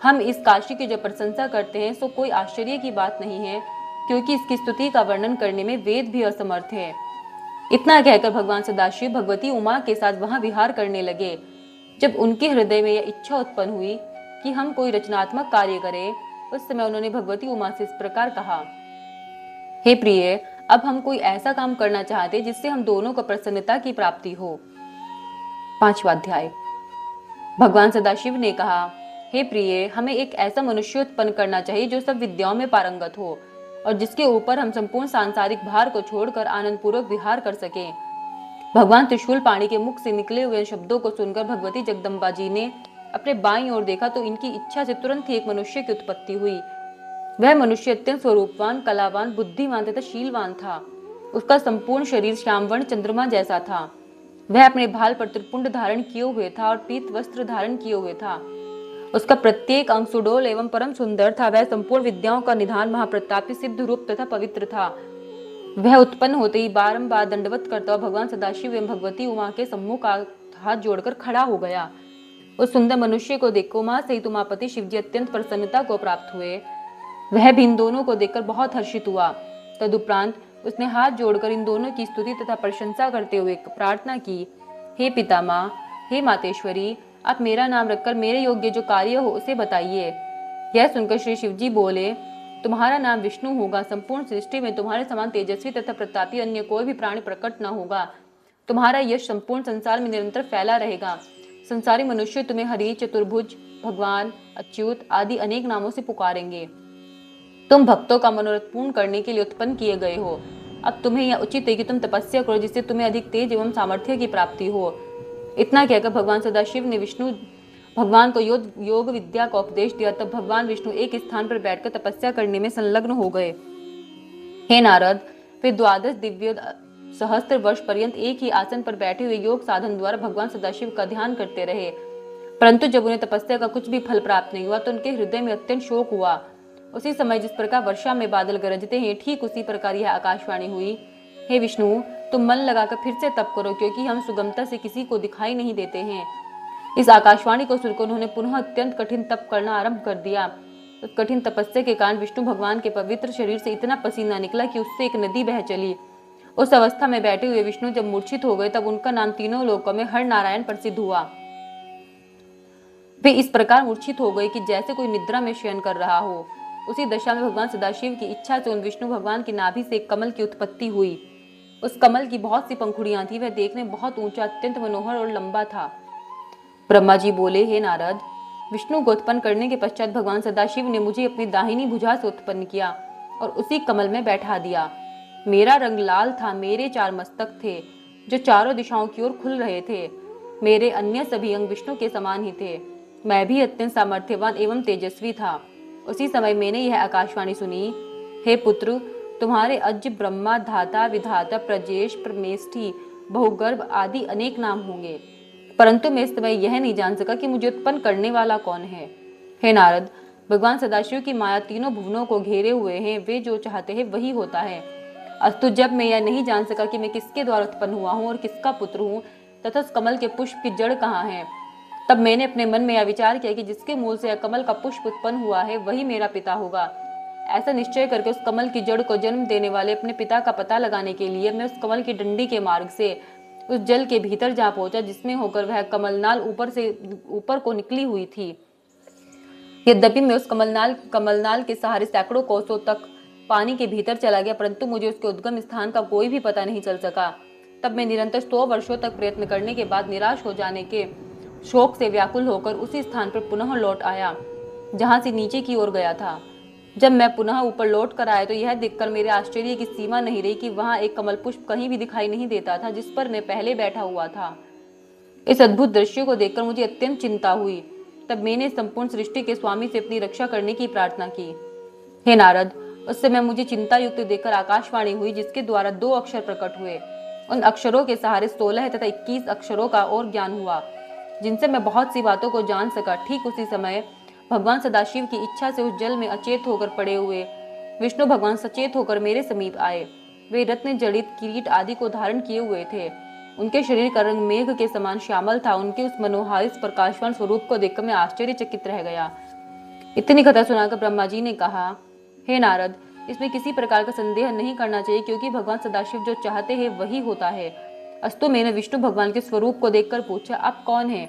हम इस काशी की जो प्रशंसा करते हैं सो कोई आश्चर्य की बात नहीं है, क्योंकि इसकी स्तुति का वर्णन करने में वेद भी असमर्थ है। इतना कहकर भगवान सदाशिव भगवती उमा के साथ वहां विहार करने लगे। जब उनके हृदय में यह इच्छा उत्पन्न हुई कि हम कोई रचनात्मक कार्य करें, उस समय उन्होंने भगवती उमा से इस प्रकार कहा, हे प्रिय, अब हम कोई ऐसा काम करना चाहते जिससे हम दोनों को प्रसन्नता की प्राप्ति हो। 5वां अध्याय। भगवान सदाशिव ने कहा, हे प्रिय, हमें एक ऐसा मनुष्य उत्पन्न करना चाहिए जो सब विद्याओं में पारंगत हो और जिसके ऊपर हम संपूर्ण सांसारिक भार को छोड़कर आनंद पूर्वक विहार कर सकें। भगवान त्रिशूल पाणी के मुख से निकले हुए शब्दों को सुनकर भगवती जगदम्बा जी ने अपने बाईं ओर देखा तो इनकी इच्छा से तुरंत ही एक मनुष्य की उत्पत्ति हुई। वह मनुष्य अत्यंत स्वरूपवान, कलावान, बुद्धिमान तथा शीलवान था। उसका संपूर्ण शरीर श्यामवर्ण चंद्रमा जैसा था। वह अपने भाल पर त्रिपुंड धारण किए हुए था और पीत वस्त्र धारण किए हुए था। उसका प्रत्येक अंग सुडोल एवं परम सुंदर था। वह संपूर्ण विद्याओं का निधान, महाप्रतापी, सिद्ध रूप तथा पवित्र था। वह उत्पन्न होते ही बारंबार दंडवत करता हुआ भगवान सदाशिव एवं भगवती उमा के सम्मुख हाथ जोड़कर खड़ा हो गया। उस सुंदर मनुष्य को देखकर उमा सहित उमापति शिवजी अत्यंत प्रसन्नता को प्राप्त हुए। वह भी इन दोनों को देखकर बहुत हर्षित हुआ। तदुपरांत उसने हाथ जोड़कर इन दोनों की स्तुति तथा प्रशंसा करते हुए प्रार्थना की, हे पितामह, हे मातेश्वरी, आप मेरा नाम रखकर मेरे योग्य जो कार्य हो उसे बताइए। यह सुनकर श्री शिवजी बोले, तुम्हारा नाम विष्णु होगा। संपूर्ण सृष्टि में तुम्हारे समान तेजस्वी तथा प्रतापी अन्य कोई भी प्राणी प्रकट न होगा। तुम्हारा यश संपूर्ण संसार में निरंतर फैला रहेगा। संसारी मनुष्य तुम्हें हरि, चतुर्भुज, भगवान, अच्युत आदि अनेक नामों से पुकारेंगे। तुम भक्तों का मनोरथ पूर्ण करने के लिए उत्पन्न किए गए हो। अब तुम्हें यह उचित है कि तुम तपस्या करो जिससे तुम्हें अधिक तेज एवं सामर्थ्य की प्राप्ति हो। इतना कहकर भगवान सदाशिव ने भगवान को योग विद्या का उपदेश दिया। तब भगवान विष्णु एक स्थान पर बैठकर तपस्या करने में संलग्न हो गए। हे नारद, वे 12 दिव्य सहस्त्र वर्ष पर्यंत एक ही आसन पर बैठे हुए योग साधन द्वारा भगवान सदाशिव का ध्यान करते रहे। परंतु जब उन्हें तपस्या का कुछ भी फल प्राप्त नहीं हुआ तो उनके हृदय में अत्यंत शोक हुआ। उसी समय जिस प्रकार वर्षा में बादल गरजते हैं, ठीक उसी प्रकार यह आकाशवाणी हुई, हे विष्णु, तुम मन लगाकर फिर से तप करो, क्योंकि हम सुगमता से किसी को दिखाई नहीं देते हैं। इस आकाशवाणी को सुनकर उन्होंने पुनः अत्यंत कठिन तप करना आरंभ कर दिया। उस कठिन तपस्या के कारण विष्णु भगवान के पवित्र शरीर से इतना पसीना निकला कि उससे एक नदी बह चली। उस अवस्था में बैठे हुए विष्णु जब मूर्छित हो गए तब उनका नाम तीनों लोकों में हर नारायण प्रसिद्ध हुआ। वे इस प्रकार मूर्छित हो गए कि जैसे कोई निद्रा में शयन कर रहा हो। उसी दशा में भगवान सदाशिव की इच्छा से उन विष्णु भगवान की नाभि से एक कमल की उत्पत्ति हुई। उस कमल की बहुत सी पंखुड़ियां थी। वह देखने में बहुत ऊंचा, अत्यंत मनोहर और लंबा था। ब्रह्मा जी बोले, हे नारद, विष्णु को उत्पन्न करने के पश्चात भगवान सदाशिव ने मुझे अपनी दाहिनी भुजा से उत्पन्न किया और उसी कमल में बैठा दिया। मेरा रंग लाल था। मेरे 4 मस्तक थे जो चारों दिशाओं की ओर खुल रहे थे। मेरे अन्य सभी अंग विष्णु के समान ही थे। मैं भी अत्यंत सामर्थ्यवान एवं तेजस्वी था। उसी समय मैंने यह आकाशवाणी सुनी, हे पुत्र, तुम्हारे अज्य, ब्रह्मा, धाता, विधाता, प्रजेश, प्रमेष्ठी, बहुगर्भ आदि अनेक नाम होंगे, परंतु मैं इस समय यह नहीं जान सका कि मुझे उत्पन्न करने वाला कौन है। हे नारद, भगवान सदाशिव की माया तीनों भुवनों को घेरे हुए हैं। वे जो चाहते हैं वही होता है। अस्तु जब मैं यह नहीं जान सका कि मैं किसके द्वारा उत्पन्न हुआ हूँ और किसका पुत्र हूँ तथा उस कमल के पुष्प की जड़ कहाँ है, तब मैंने अपने मन में यह विचार किया कि जिसके मूल से यह कमल का पुष्प उत्पन्न हुआ है वही मेरा पिता होगा। ऐसा निश्चय करके उस कमल की जड़ को जन्म देने वाले अपने पिता का पता लगाने के लिए मैं उस कमल की डंडी के मार्ग से उस जल के भीतर जा पहुंचा जिसमें होकर वह कमलनाल ऊपर को निकली हुई थी। यद्यपि मैं उस कमलनाल के सहारे सैकड़ों कोसों तक पानी के भीतर चला गया, परंतु मुझे उसके उद्गम स्थान का कोई भी पता नहीं चल सका। तब मैं निरंतर 100 वर्षों तक प्रयत्न करने के बाद निराश हो जाने के शोक से व्याकुल होकर उसी स्थान पर पुनः लौट आया जहां से नीचे की ओर गया था। जब मैं पुनः ऊपर लौट कर आया तो यह देखकर मेरे आश्चर्य की सीमा नहीं रही कि वहां एक कमल पुष्प कहीं भी दिखाई नहीं देता था जिस पर मैं पहले बैठा हुआ था। इस अद्भुत दृश्य को देखकर मुझे अत्यंत चिंता हुई। तब मैंने संपूर्ण सृष्टि के स्वामी से अपनी रक्षा करने की प्रार्थना की। हे नारद, उस समय मुझे चिंता युक्त देखकर आकाशवाणी हुई जिसके द्वारा 2 अक्षर प्रकट हुए। उन अक्षरों के सहारे 16 तथा 21 अक्षरों का और ज्ञान हुआ जिनसे मैं बहुत सी बातों को जान सका। ठीक उसी समय भगवान सदाशिव की इच्छा से उस जल में अचेत होकर पड़े हुए विष्णु भगवान सचेत होकर मेरे समीप आए। वे रत्न जड़ित किरीट आदि को धारण किए हुए थे। उनके शरीर का रंग मेघ के समान श्यामल था। उनके उस मनोहारित प्रकाशवान स्वरूप को देखकर मैं आश्चर्यचकित रह गया। इतनी कथा सुनाकर ब्रह्मा जी ने कहा, हे नारद, इसमें किसी प्रकार का संदेह नहीं करना चाहिए, क्योंकि भगवान सदाशिव जो चाहते हैं वही होता है। अस्तु मैंने विष्णु भगवान के स्वरूप को देखकर पूछा, आप कौन हैं?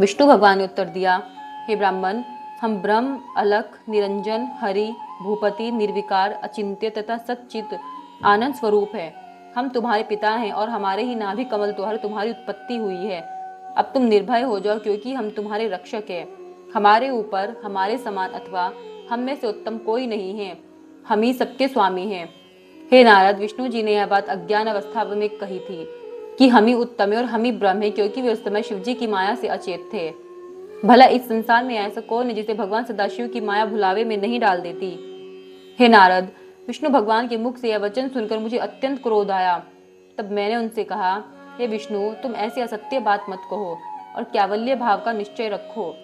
विष्णु भगवान ने उत्तर दिया, हे ब्राह्मण, हम ब्रह्म, अलख, निरंजन, हरि, भूपति, निर्विकार, अचिंत्य तथा सच्चित आनंद स्वरूप है। हम तुम्हारे पिता हैं और हमारे ही नाभि कमल द्वारा तुम्हारी उत्पत्ति हुई है। अब तुम निर्भय हो जाओ, क्योंकि हम तुम्हारे रक्षक हैं। हमारे ऊपर हमारे समान अथवा हम में से उत्तम कोई नहीं है। हम ही सबके स्वामी हैं। हे नारद, विष्णु जी ने यह बात अज्ञान अवस्था में कही थी। कि हम ही उत्तम है और हम ही ब्रह्म है, क्योंकि वे उस समय शिवजी की माया से अचेत थे। भला इस संसार में ऐसा कौन है जिसे भगवान सदाशिव की माया भुलावे में नहीं डाल देती। हे नारद, विष्णु भगवान के मुख से यह वचन सुनकर मुझे अत्यंत क्रोध आया। तब मैंने उनसे कहा, हे विष्णु, तुम ऐसी असत्य बात मत कहो और कैवल्य भाव का निश्चय रखो।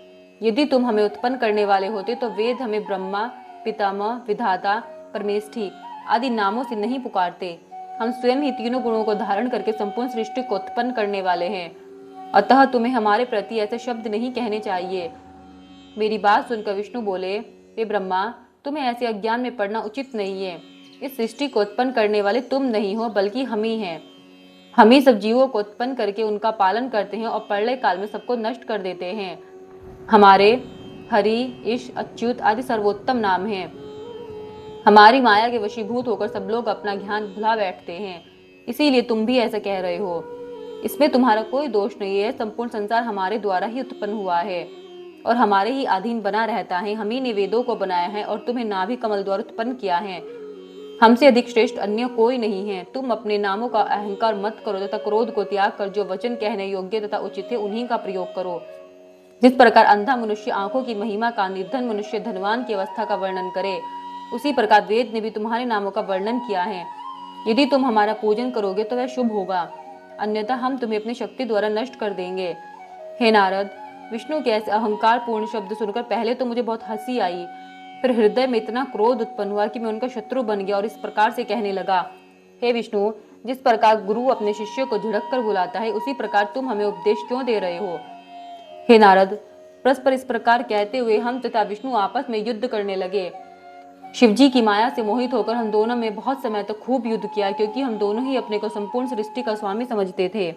यदि तुम हमें उत्पन्न करने वाले होते तो वेद हमें ब्रह्मा, पितामह, विधाता, परमेष्ठी आदि नामों से नहीं पुकारते। हम स्वयं ही तीनों गुणों को धारण करके संपूर्ण सृष्टि को उत्पन्न करने वाले हैं, अतः तुम्हें हमारे प्रति ऐसे शब्द नहीं कहने चाहिए। मेरी बात सुनकर विष्णु बोले, हे ब्रह्मा, तुम्हें ऐसे अज्ञान में पड़ना उचित नहीं है। इस सृष्टि को उत्पन्न करने वाले तुम नहीं हो, बल्कि हम ही हैं। हम ही सब जीवों को उत्पन्न करके उनका पालन करते हैं और प्रलय काल में सबको नष्ट कर देते हैं। हमारे हरि, ईश, अच्युत आदि सर्वोत्तम नाम हैं। हमारी माया के वशीभूत होकर सब लोग अपना ज्ञान भुला बैठते हैं, इसीलिए तुम भी ऐसा कह रहे हो। इसमें तुम्हारा कोई दोष नहीं है। संपूर्ण संसार हमारे द्वारा ही उत्पन्न हुआ है और हमारे ही अधीन बना रहता है। हम ही ने वेदों को बनाया है और तुम्हें नाभि कमल द्वारा उत्पन्न किया है। हमसे अधिक श्रेष्ठ अन्य कोई नहीं है। तुम अपने नामों का अहंकार मत करो तथा क्रोध को त्याग कर जो वचन कहने योग्य तथा उचित है उन्हीं का प्रयोग करो। जिस प्रकार अंधा मनुष्य आंखों की महिमा का, निर्धन मनुष्य धनवान की अवस्था का वर्णन करे, उसी प्रकार वेद ने भी तुम्हारे नामों का वर्णन किया है। यदि तुम हमारा पूजन करोगे तो वह शुभ होगा, अन्यथा हम तुम्हें अपनी शक्ति द्वारा नष्ट कर देंगे। हे नारद, विष्णु के ऐसे अहंकार पूर्ण शब्द सुनकर पहले तो मुझे बहुत हंसी आई, फिर हृदय में इतना क्रोध उत्पन्न हुआ कि मैं उनका शत्रु बन गया और इस प्रकार से कहने लगा, हे विष्णु, जिस प्रकार गुरु अपने शिष्य को झिड़क कर बुलाता है, उसी प्रकार तुम हमें उपदेश क्यों दे रहे हो। हे नारद, परस्पर इस प्रकार कहते हुए हम तथा विष्णु आपस में युद्ध करने लगे। शिवजी की माया से मोहित होकर हम दोनों में बहुत समय तक खूब युद्ध किया, क्योंकि हम दोनों ही अपने को संपूर्ण सृष्टि का स्वामी समझते थे।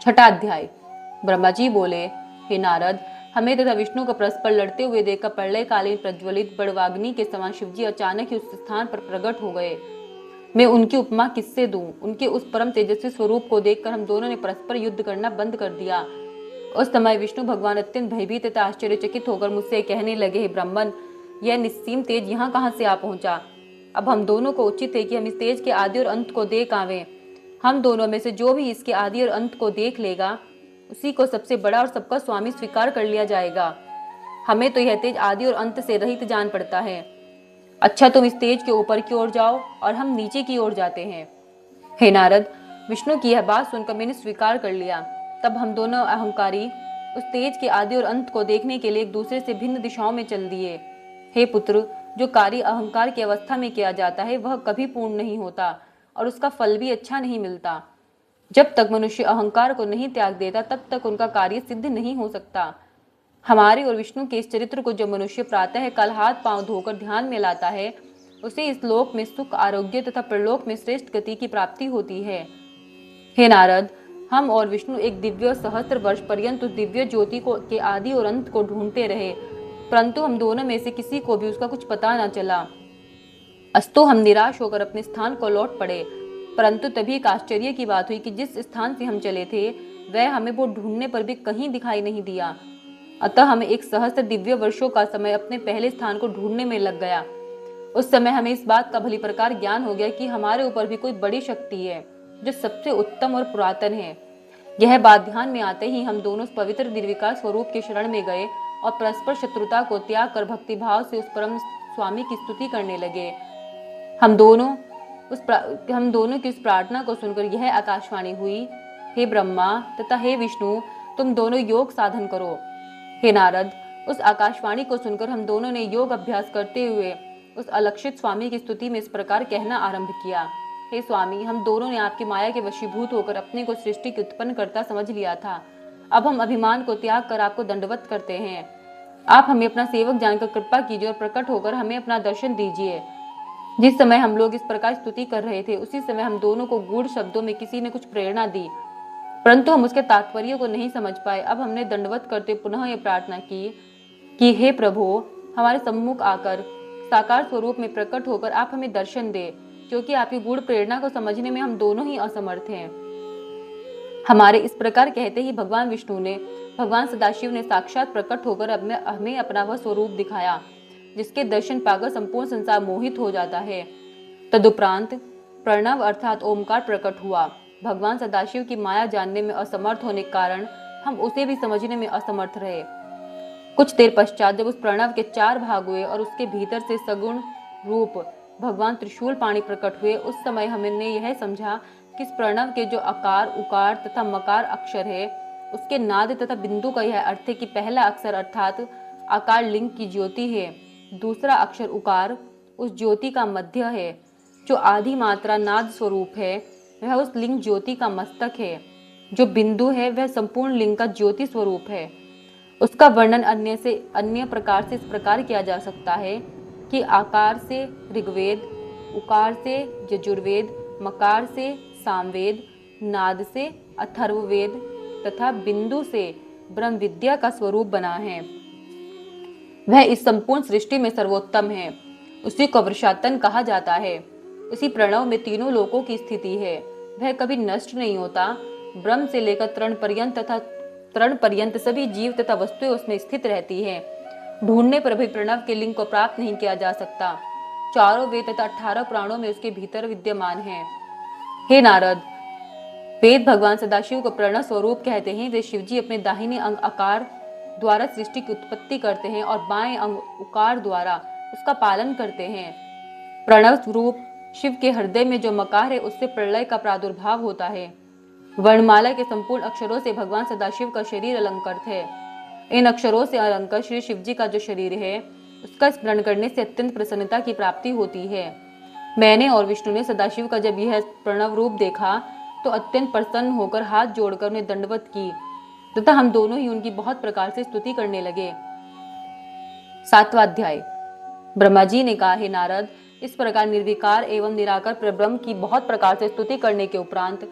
छठा अध्याय। ब्रह्मा जी बोले, हे नारद, हमें तथा विष्णु को परस्पर लड़ते हुए देखकर प्रलयकालीन प्रज्वलित बड़वाग्नि के समान शिवजी अचानक ही उस स्थान पर प्रकट हो गए। मैं उनकी उपमा किससे दूं? उनके उस परम तेजस्वी स्वरूप को देखकर हम दोनों ने परस्पर युद्ध करना बंद कर दिया। उस समय विष्णु भगवान अत्यंत भयभीत तथा आश्चर्यचकित होकर मुझसे कहने लगे, हे ब्राह्मण, यह निस्सीम तेज यहाँ कहाँ से आ पहुंचा? अब हम दोनों को उचित है कि हम इस तेज के आदि और अंत को देख आवें। हम दोनों में से जो भी इसके आदि और अंत को देख लेगा, उसी को सबसे बड़ा और सबका स्वामी स्वीकार कर लिया जाएगा। हमें तो यह तेज आदि और अंत से रहित जान पड़ता है। अच्छा, तुम इस तेज के ऊपर की ओर जाओ और हम नीचे की ओर जाते हैं। हे नारद, विष्णु की यह बात सुनकर मैंने स्वीकार कर लिया। तब हम दोनों अहंकारी उस तेज के आदि और अंत को देखने के लिए एक दूसरे से भिन्न दिशाओं में चल दिए। हे पुत्र, जो कार्य अहंकार की अवस्था में किया जाता है वह कभी पूर्ण नहीं होता और उसका फल भी अच्छा नहीं मिलता। जब तक मनुष्य अहंकार को नहीं त्याग देता तब तक उनका कार्य सिद्ध नहीं हो सकता। हमारे और विष्णु के इस चरित्र को जो मनुष्य प्रातः काल हाथ पांव धोकर ध्यान में लाता है, उसे इस लोक में सुख, आरोग्य तथा परलोक में श्रेष्ठ गति की प्राप्ति होती है। हे नारद, हम और विष्णु एक दिव्य सहस्त्र वर्ष पर्यंत उस दिव्य ज्योति को के आदि और अंत को ढूंढते रहे, परंतु हम दोनों में से किसी को भी उसका कुछ पता न चला। अस्तु हम निराश होकर अपने स्थान को लौट पड़े, परंतु तभी एक आश्चर्य की बात हुई कि जिस स्थान से हम चले थे वह हमें वो ढूंढने पर भी कहीं दिखाई नहीं दिया। अतः हमें एक सहस्त्र दिव्य वर्षों का समय अपने पहले स्थान को ढूंढने में लग गया। उस समय हमें इस बात का भली प्रकार ज्ञान हो गया कि हमारे ऊपर भी कोई बड़ी शक्ति है जो सबसे उत्तम और पुरातन है। यह बात ध्यान में आते ही हम दोनों पवित्र निर्विकार स्वरूप के शरण में गए और परस्पर शत्रुता को त्याग कर भक्ति भाव से उस परम स्वामी की स्तुति करने लगे। हम दोनों की उस प्रार्थना को सुनकर यह आकाशवाणी हुई, हे ब्रह्मा तथा हे विष्णु, तुम दोनों योग साधन करो। हे नारद, उस आकाशवाणी को सुनकर हम दोनों ने योग अभ्यास करते हुए उस अलक्षित स्वामी की स्तुति में इस प्रकार कहना आरंभ किया, हे स्वामी, हम दोनों ने आपकी माया के वशीभूत होकर अपने को सृष्टि की उत्पन्न करता समझ लिया था। अब हम अभिमान को त्याग कर आपको दंडवत करते हैं। आप हमें अपना सेवक जानकर कृपा कीजिए और प्रकट होकर हमें अपना दर्शन दीजिए। जिस समय हम लोग इस प्रकार स्तुति कर रहे थे, उसी समय हम दोनों को गूढ़ शब्दों में किसी ने कुछ प्रेरणा दी, परंतु हम उसके तात्पर्य को नहीं समझ पाए। अब हमने दंडवत करते पुनः यह प्रार्थना की कि हे प्रभु, हमारे सम्मुख आकर साकार स्वरूप में प्रकट होकर आप हमें दर्शन दे, क्योंकि आपकी गूढ़ प्रेरणा को समझने में हम दोनों ही असमर्थ हैं। हमारे इस प्रकार कहते ही भगवान विष्णु ने, भगवान सदाशिव ने साक्षात प्रकट होकर हमें अपना वह स्वरूप दिखाया जिसके दर्शन पाकर संपूर्ण संसार मोहित हो जाता है। तदुपरांत प्रणव अर्थात ओमकार प्रकट हुआ भगवान सदाशिव की माया जानने में असमर्थ होने के कारण हम उसे भी समझने में असमर्थ रहे। कुछ देर पश्चात जब उस प्रणव के 4 भाग हुए और उसके भीतर से सगुण रूप भगवान त्रिशूल पाणी प्रकट हुए, उस समय हमने यह समझा कि इस प्रणव के जो अकार, उकार तथा मकार अक्षर है, उसके नाद तथा बिंदु का यह अर्थ है कि पहला अक्षर अर्थात आकार लिंग की ज्योति है, दूसरा अक्षर उकार उस ज्योति का मध्य है, जो आदि मात्रा नाद स्वरूप है वह उस लिंग ज्योति का मस्तक है, जो बिंदु है वह संपूर्ण लिंग का ज्योति स्वरूप है। उसका वर्णन अन्य प्रकार से इस प्रकार किया जा सकता है कि आकार से ऋग्वेद, उकार से यजुर्वेद, मकार से सामवेद, नाद से अथर्ववेद तथा बिंदु से ब्रह्म विद्या का स्वरूप बना है। वह इस संपूर्ण सृष्टि में सर्वोत्तम है, उसी को वर्षातन कहा जाता है। उसी प्रणव में तीनों लोकों की स्थिति है, वह कभी नष्ट नहीं होता। ब्रह्म से लेकर तृण पर्यंत सभी जीव तथा वस्तुएं उसमें स्थित रहती है। ढूंढने पर भी प्रणव के लिंग को प्राप्त नहीं किया जा सकता। चारों वेद तथा 18 प्राणों में उसके भीतर विद्यमान है। हे नारद, वेद भगवान सदाशिव को प्रणव स्वरूप कहते हैं। वे शिवजी अपने दाहिने अंग आकार द्वारा सृष्टि की उत्पत्ति करते हैं और बाएं अंग उकार द्वारा उसका पालन करते हैं। प्रणव स्वरूप शिव के हृदय में जो मकार है, उससे प्रलय का प्रादुर्भाव होता है। वर्णमाला के संपूर्ण अक्षरों से भगवान सदाशिव का शरीर अलंकृत है। इन अक्षरों से अलंकृत श्री शिवजी का जो शरीर है, उसका स्मरण करने से अत्यंत प्रसन्नता की प्राप्ति होती है। मैंने और विष्णु ने सदाशिव का जब यह प्रणव रूप देखा तो अत्यंत प्रसन्न होकर हाथ जोड़कर उन्हें दंडवत की तथा हम दोनों ही उनकी बहुत प्रकार से स्तुति करने लगे। 7वां अध्याय। ब्रह्मा जी ने कहा, हे नारद, इस प्रकार निर्विकार एवं निराकार परब्रह्म की बहुत प्रकार से स्तुति करने के उपरांत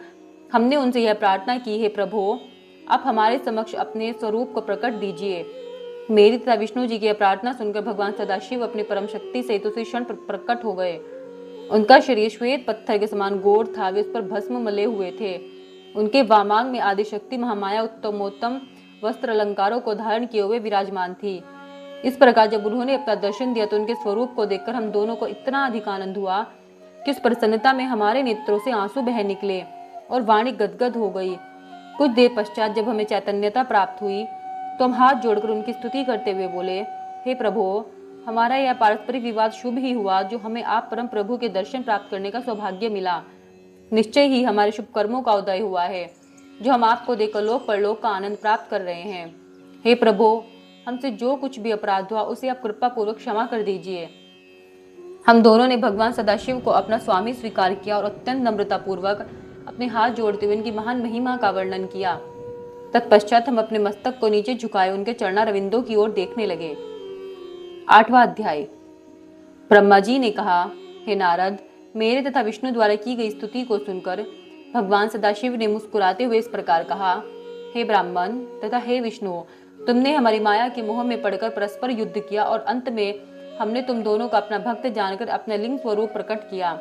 हमने उनसे यह प्रार्थना की, हे प्रभु, आप हमारे समक्ष अपने स्वरूप को प्रकट दीजिए। मेरी तथा विष्णु जी की यह प्रार्थना सुनकर भगवान सदाशिव अपनी परम शक्ति से उसी क्षण प्रकट हो गए। उनका शरीर श्वेत पत्थर के समान गोर था, वे उस पर भस्म मले हुए थे। उनके वामांग में आदिशक्ति महामाया उत्तमोत्तम वस्त्र अलंकारों को धारण किए हुए विराजमान थी। इस प्रकार जब उन्होंने अपना दर्शन दिया तो उनके स्वरूप को देखकर हम दोनों को इतना अधिक आनंद हुआ कि उस प्रसन्नता में हमारे नेत्रों से आंसू बह निकले और वाणी गदगद हो गई। कुछ देर पश्चात जब हमें चैतन्यता प्राप्त हुई तो हम हाथ जोड़कर उनकी स्तुति करते हुए बोले, हे प्रभु, हमारा यह पारस्परिक विवाद शुभ ही हुआ जो हमें आप परम प्रभु के दर्शन प्राप्त करने का सौभाग्य मिला। निश्चय ही हमारे शुभ कर्मों का उदय हुआ है, जो हम आपको देखकर लोक परलोक का आनंद प्राप्त कर रहे हैं। हे प्रभु, हमसे जो कुछ भी अपराध हुआ उसे आप कृपा पूर्वक क्षमा कर दीजिए। हम दोनों ने भगवान सदाशिव को अपना स्वामी स्वीकार किया और अत्यंत नम्रता पूर्वक अपने हाथ जोड़ते हुए उनकी महान महिमा का वर्णन किया। तत्पश्चात हम अपने मस्तक को नीचे झुकाए उनके चरणारविंदों की ओर देखने लगे। 8वां अध्याय। ब्रह्मा जी ने कहा, हे नारद, मेरे तथा विष्णु द्वारा की गई स्तुति को सुनकर भगवान सदाशिव ने मुस्कुराते हुए इस प्रकार कहा, हे ब्राह्मण तथा हे विष्णु, तुमने हमारी माया के मोह में पड़कर परस्पर युद्ध किया और अंत में हमने तुम दोनों का अपना भक्त जानकर अपना लिंग स्वरूप प्रकट किया,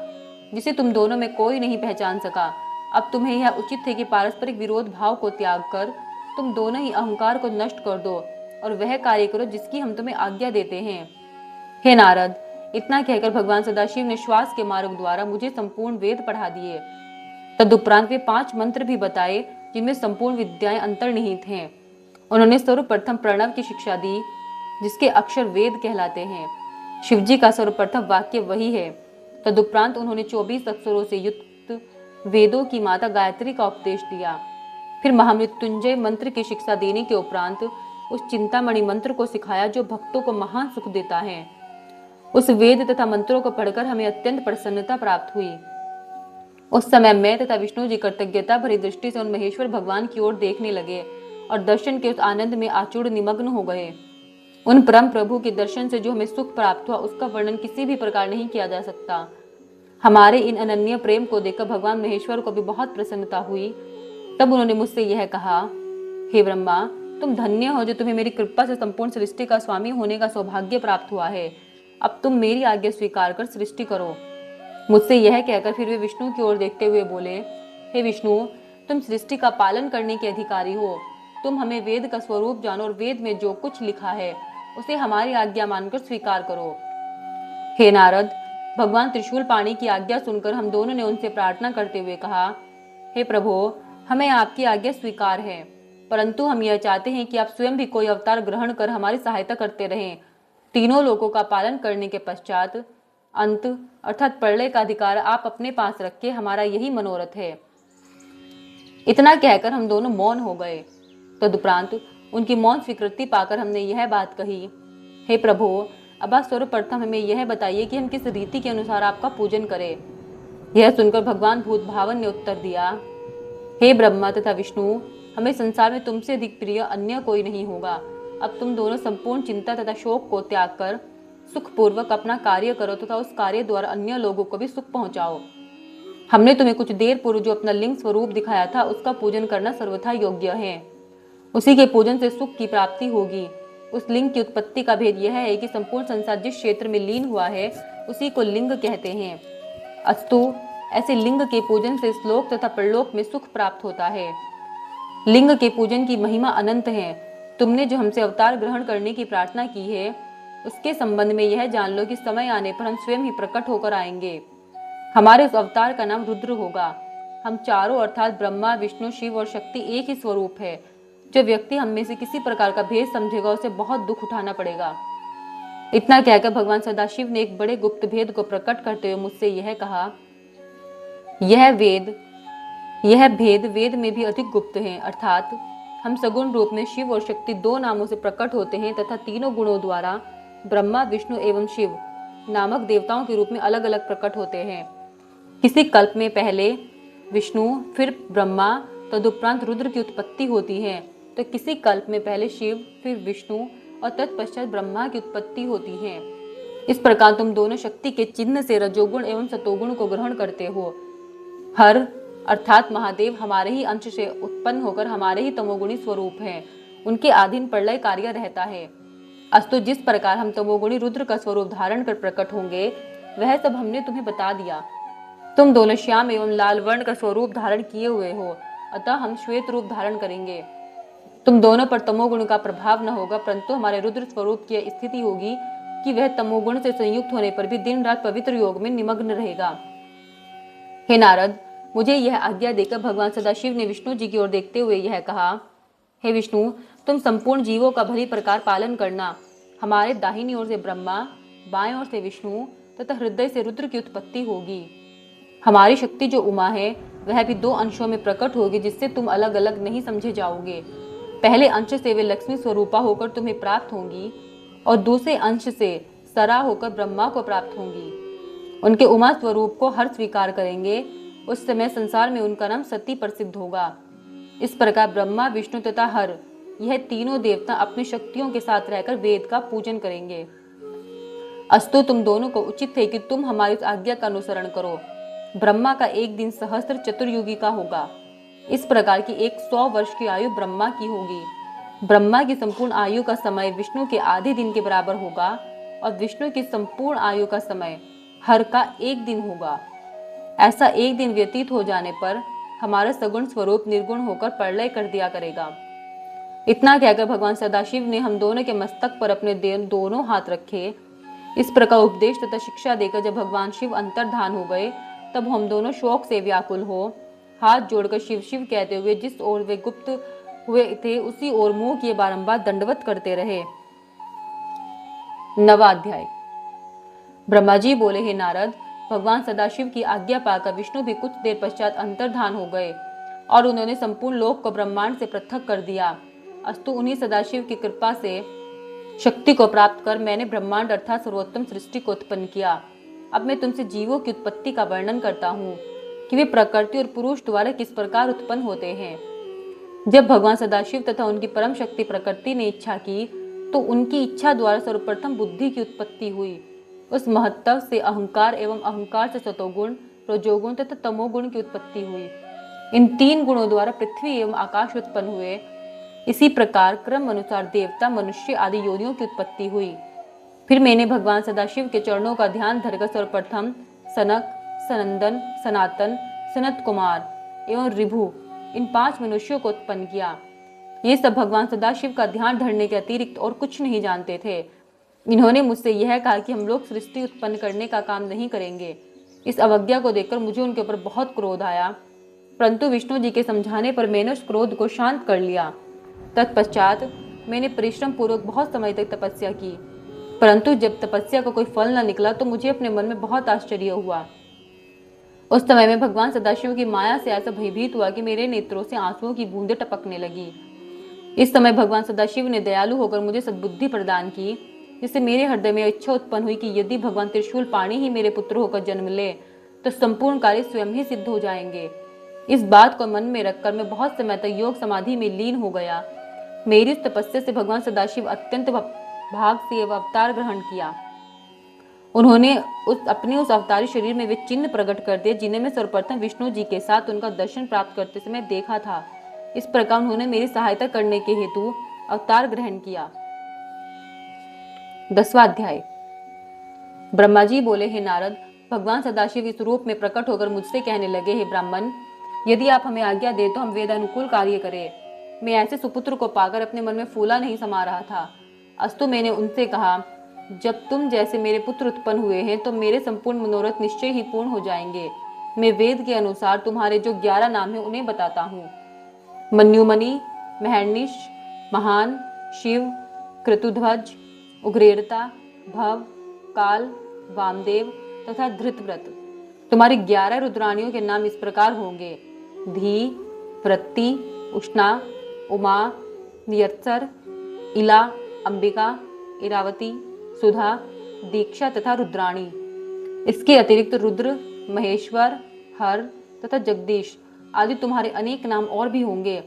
जिसे तुम दोनों में कोई नहीं पहचान सका। अब तुम्हें यह उचित है कि पारस्परिक विरोध भाव को त्याग कर तुम दोनों ही अहंकार को नष्ट कर दो और वह कार्य करो जिसकी हम तुम्हें आज्ञा देते हैं। हे नारद, इतना कहकर भगवान सदाशिव ने श्वास के मार्ग द्वारा मुझे संपूर्ण वेद पढ़ा दिए। तदुपरांत वे 5 मंत्र भी बताए जिनमें संपूर्ण विद्याएं अंतर्निहित हैं। उन्होंने सर्वप्रथम प्रणव की शिक्षा दी, जिसके अक्षर वेद कहलाते हैं। शिवजी का सर्वप्रथम वाक्य वही है। तदुपरांत उन्होंने 24 अक्षरों से युक्त वेदों की माता गायत्री का उपदेश दिया। फिर महामृत्युंजय मंत्र की शिक्षा देने के उपरांत उस चिंतामणि मंत्र को सिखाया जो भक्तों को महान सुख देता है। उस वेद तथा मंत्रों को पढ़कर हमें अत्यंत प्रसन्नता प्राप्त हुई। उस समय मैं तथा विष्णु जी कृतज्ञता भरी दृष्टि से उन महेश्वर भगवान की ओर देखने लगे और दर्शन के उस आनंद में आचूड़ निमग्न हो गए। उन परम प्रभु के दर्शन से जो हमें सुख प्राप्त हुआ उसका वर्णन किसी भी प्रकार नहीं किया जा सकता। हमारे इन अनन्य प्रेम को देखकर भगवान महेश्वर को भी बहुत प्रसन्नता हुई। तब उन्होंने मुझसे यह कहा, हे ब्रह्मा, तुम धन्य हो जो तुम्हें मेरी कृपा से संपूर्ण सृष्टि का स्वामी होने का सौभाग्य प्राप्त हुआ है। अब तुम मेरी आज्ञा स्वीकार कर सृष्टि करो। मुझसे यह कहकर फिर वे विष्णु की ओर देखते हुए बोले, हे विष्णु, तुम सृष्टि का पालन करने के अधिकारी हो। तुम हमें वेद का स्वरूप जानो और वेद में जो कुछ लिखा है उसे हमारी आज्ञा मानकर स्वीकार करो। हे नारद, भगवान त्रिशूल पाणी की आज्ञा सुनकर हम दोनों ने उनसे प्रार्थना करते हुए कहा, हे प्रभु, हमें आपकी आज्ञा स्वीकार है, परंतु हम यह चाहते हैं कि आप स्वयं भी कोई अवतार ग्रहण कर हमारी सहायता करते रहें। तीनों लोकों का पालन करने के पश्चात अंत अर्थात प्रलय का अधिकार आप अपने पास रखे, हमारा यही मनोरथ है। इतना कहकर हम दोनों मौन हो गए। तदुपरांत उनकी मौन स्वीकृति पाकर हमने यह बात कही, हे प्रभु, अब आप सर्वप्रथम हमें यह बताइए कि हम किस रीति के अनुसार आपका पूजन करें। यह सुनकर भगवान भूत भावन ने उत्तर दिया, हे ब्रह्मा तथा विष्णु, हमें संसार में तुमसे अधिक प्रिय अन्य कोई नहीं होगा। अब तुम दोनों संपूर्ण चिंता तथा शोक को त्याग कर सुखपूर्वक अपना कार्य करो तथा उस कार्य द्वारा अन्य लोगों को भी सुख पहुंचाओ। हमने तुम्हें कुछ देर पूर्व जो अपना लिंग स्वरूप दिखाया था उसका पूजन करना सर्वथा योग्य है। उसी के पूजन से सुख की प्राप्ति होगी। उस लिंग की उत्पत्ति का भेद यह है कि संपूर्ण संसार जिस क्षेत्र में लीन हुआ है उसी को लिंग कहते हैं। अस्तु, ऐसे लिंग के पूजन से श्लोक तथा परलोक में सुख प्राप्त होता है। लिंग के पूजन की महिमा अनंत है। तुमने जो हमसे अवतार ग्रहण करने की प्रार्थना की है उसके संबंध में यह जान लो कि समय आने पर हम स्वयं ही प्रकट होकर आएंगे। हमारे उस अवतार का नाम रुद्र होगा। हम चारों अर्थात ब्रह्मा, विष्णु, शिव और शक्ति एक ही स्वरूप है। जो व्यक्ति हम में से किसी प्रकार का भेद समझेगा उसे बहुत दुख उठाना पड़ेगा। इतना कहकर भगवान सदाशिव ने एक बड़े गुप्त भेद को प्रकट करते हुए मुझसे यह कहा, यह भेद वेद में भी अधिक गुप्त है। अर्थात हम सगुण रूप में शिव और शक्ति दो नामों से प्रकट होते हैं तथा तीनों गुणों द्वारा ब्रह्मा, विष्णु एवं शिव नामक देवताओं के रूप में अलग अलग प्रकट होते हैं। किसी कल्प में पहले विष्णु, फिर ब्रह्मा, तदुपरांत रुद्र की उत्पत्ति होती है, तो किसी कल्प में पहले शिव, फिर विष्णु और तत्पश्चात ब्रह्मा की उत्पत्ति होती है। इस प्रकार तुम दोनों शक्ति के चिन्ह से रजोगुण एवं सतोगुण को ग्रहण करते हो। हर अर्थात महादेव हमारे ही अंश से उत्पन्न होकर हमारे ही तमोगुणी स्वरूप हैं। उनके अधीन प्रलय कार्य रहता है। अस्तु, जिस प्रकार हम तमोगुणी रुद्र का स्वरूप धारण कर प्रकट होंगे वह सब हमने तुम्हें बता दिया। तुम दोनों श्याम एवं लाल वर्ण का स्वरूप धारण किए हुए हो, अतः हम श्वेत रूप धारण करेंगे। तुम दोनों पर तमोगुण का प्रभाव न होगा, परंतु हमारे रुद्र स्वरूप की स्थिति होगी कि वह तमोगुण से संयुक्त होने पर भी दिन रात पवित्र योग में निमग्न रहेगा। हे नारद, मुझे यह आज्ञा देकर भगवान सदाशिव ने विष्णु जी की ओर देखते हुए यह कहा, हे विष्णु, तुम संपूर्ण जीवों का भली प्रकार पालन करना। हमारे दाहिनी ओर से ब्रह्मा, बाएं ओर से विष्णु तथा हृदय से रुद्र की उत्पत्ति होगी। हमारी शक्ति जो उमा है वह भी दो अंशों में प्रकट होगी, जिससे तुम अलग अलग नहीं समझे जाओगे। पहले अंश से वे लक्ष्मी स्वरूपा होकर तुम्हें प्राप्त होंगी और दूसरे अंश से सरा होकर ब्रह्मा को प्राप्त होंगी। उनके उमा स्वरूप को हर स्वीकार करेंगे। उस समय संसार में उनका नाम सती प्रसिद्ध होगा। इस प्रकार ब्रह्मा, विष्णु तथा हर, यह तीनों देवता अपनी शक्तियों के साथ रहकर वेद का पूजन करेंगे। अस्तु, तुम दोनों को उचित है कि तुम हमारी आज्ञा का अनुसरण करो। ब्रह्मा का एक दिन सहस्त्र चतुर्युगी का होगा। इस प्रकार की 100 वर्ष की आयु ब्रह्मा की होगी। ब्रह्मा की संपूर्ण आयु का समय विष्णु के आधे दिन के बराबर होगा और विष्णु की संपूर्ण आयु का समय हर का एक दिन होगा। ऐसा एक दिन व्यतीत हो जाने पर हमारा सगुण स्वरूप निर्गुण होकर प्रलय कर दिया करेगा। इतना कहकर भगवान सदाशिव ने हम दोनों के मस्तक पर अपने दोनों हाथ रखे। इस प्रकार उपदेश तथा शिक्षा देकर जब भगवान शिव अंतर्धान हो गए तब हम दोनों शोक से व्याकुल हो हाथ जोड़कर शिव शिव कहते हुए जिस ओर वे गुप्त हुए थे उसी ओर मुंह किए बारंबार दंडवत करते रहे। नवा अध्याय। ब्रह्मा जी बोले, हे नारद, भगवान सदाशिव की आज्ञा पाकर विष्णु भी कुछ देर पश्चात अंतर्धान हो गए और उन्होंने संपूर्ण लोक को ब्रह्मांड से पृथक कर दिया। अस्तु, उन्हीं सदाशिव की कृपा से शक्ति को प्राप्त कर मैंने ब्रह्मांड अर्थात सर्वोत्तम सृष्टि को उत्पन्न किया। अब मैं तुमसे जीवों की उत्पत्ति का वर्णन करता हूँ कि वे प्रकृति और पुरुष द्वारा किस प्रकार उत्पन्न होते हैं। जब भगवान सदाशिव तथा उनकी परम शक्ति प्रकृति ने इच्छा की तो उनकी इच्छा द्वारा सर्वप्रथम बुद्धि की उत्पत्ति हुई। उस महत्व से अहंकार एवं अहंकार से सतोगुण, रजोगुण तथा तमोगुण की उत्पत्ति हुई। इन तीन गुणों द्वारा पृथ्वी एवं आकाश उत्पन्न हुए। इसी प्रकार क्रम अनुसार देवता, मनुष्य आदि योनियों की उत्पत्ति हुई। फिर मैंने भगवान सदाशिव के चरणों का ध्यान धरकर सर्वप्रथम सनक, सनंदन, सनातन, सनत कुमार एवं ऋभु इन 5 मनुष्यों को उत्पन्न किया। ये सब भगवान सदाशिव का ध्यान धरने के अतिरिक्त और कुछ नहीं जानते थे। इन्होंने मुझसे यह कहा कि हम लोग सृष्टि उत्पन्न करने का काम नहीं करेंगे। इस अवज्ञा को देखकर मुझे उनके ऊपर बहुत क्रोध आया। परंतु विष्णु जी के समझाने पर मैंने उस क्रोध को शांत कर लिया। तत्पश्चात मैंने परिश्रम पूर्वक बहुत समय तक तपस्या की, परंतु जब तपस्या का कोई फल न निकला तो मुझे अपने मन में बहुत आश्चर्य हुआ। उस समय में भगवान सदाशिव की माया से ऐसा भयभीत हुआ कि मेरे नेत्रों से आंसुओं की बूंदें टपकने लगी। इस समय भगवान सदाशिव ने दयालु होकर मुझे सद्बुद्धि प्रदान की, जिससे मेरे हृदय में इच्छा उत्पन्न हुई कि यदि भगवान त्रिशूल पाणी ही मेरे पुत्र होकर जन्म ले तो संपूर्ण कार्य स्वयं ही सिद्ध हो जाएंगे। इस बात को मन में रखकर मैं बहुत समय तक योग समाधि में लीन हो गया। मेरी इस तपस्या से भगवान सदाशिव अत्यंत भाग से अवतार ग्रहण किया। उन्होंने अपने उस अवतारी शरीर में वे चिन्ह प्रकट कर दिए जिन्हें मैं सर्वप्रथम विष्णु जी के साथ उनका दर्शन प्राप्त करते समय देखा था। इस प्रकार उन्होंने मेरी सहायता करने के हेतु अवतार ग्रहण किया। 10वां अध्याय। ब्रह्मा जी बोले, हे नारद, भगवान सदाशिव इस रूप में प्रकट होकर मुझसे कहने लगे, हे ब्राह्मण, यदि आप हमें आज्ञा दे तो हम वेदानुकूल कार्य करें। मैं ऐसे सुपुत्र को पाकर अपने मन में फूला नहीं समा रहा था। अस्तु, मैंने उनसे कहा, जब तुम जैसे मेरे पुत्र उत्पन्न हुए हैं तो मेरे संपूर्ण मनोरथ निश्चय ही पूर्ण हो जाएंगे। मैं वेद के अनुसार तुम्हारे जो 11 नाम है उन्हें बताता हूँ। मन्युमणि, महर्निश, महान, शिव, क्रतुध्वज, उग्रेरता, भव, काल, वामदेव तथा धृतव्रत। तुम्हारी 11 रुद्राणियों के नाम इस प्रकार होंगे: धी, वृत्ति, उष्णा, उमा, नियत्सर, इला, अंबिका, इरावती, सुधा, दीक्षा तथा रुद्राणी। इसके अतिरिक्त रुद्र, महेश्वर, हर तथा जगदीश आदि तुम्हारे अनेक नाम और भी होंगे।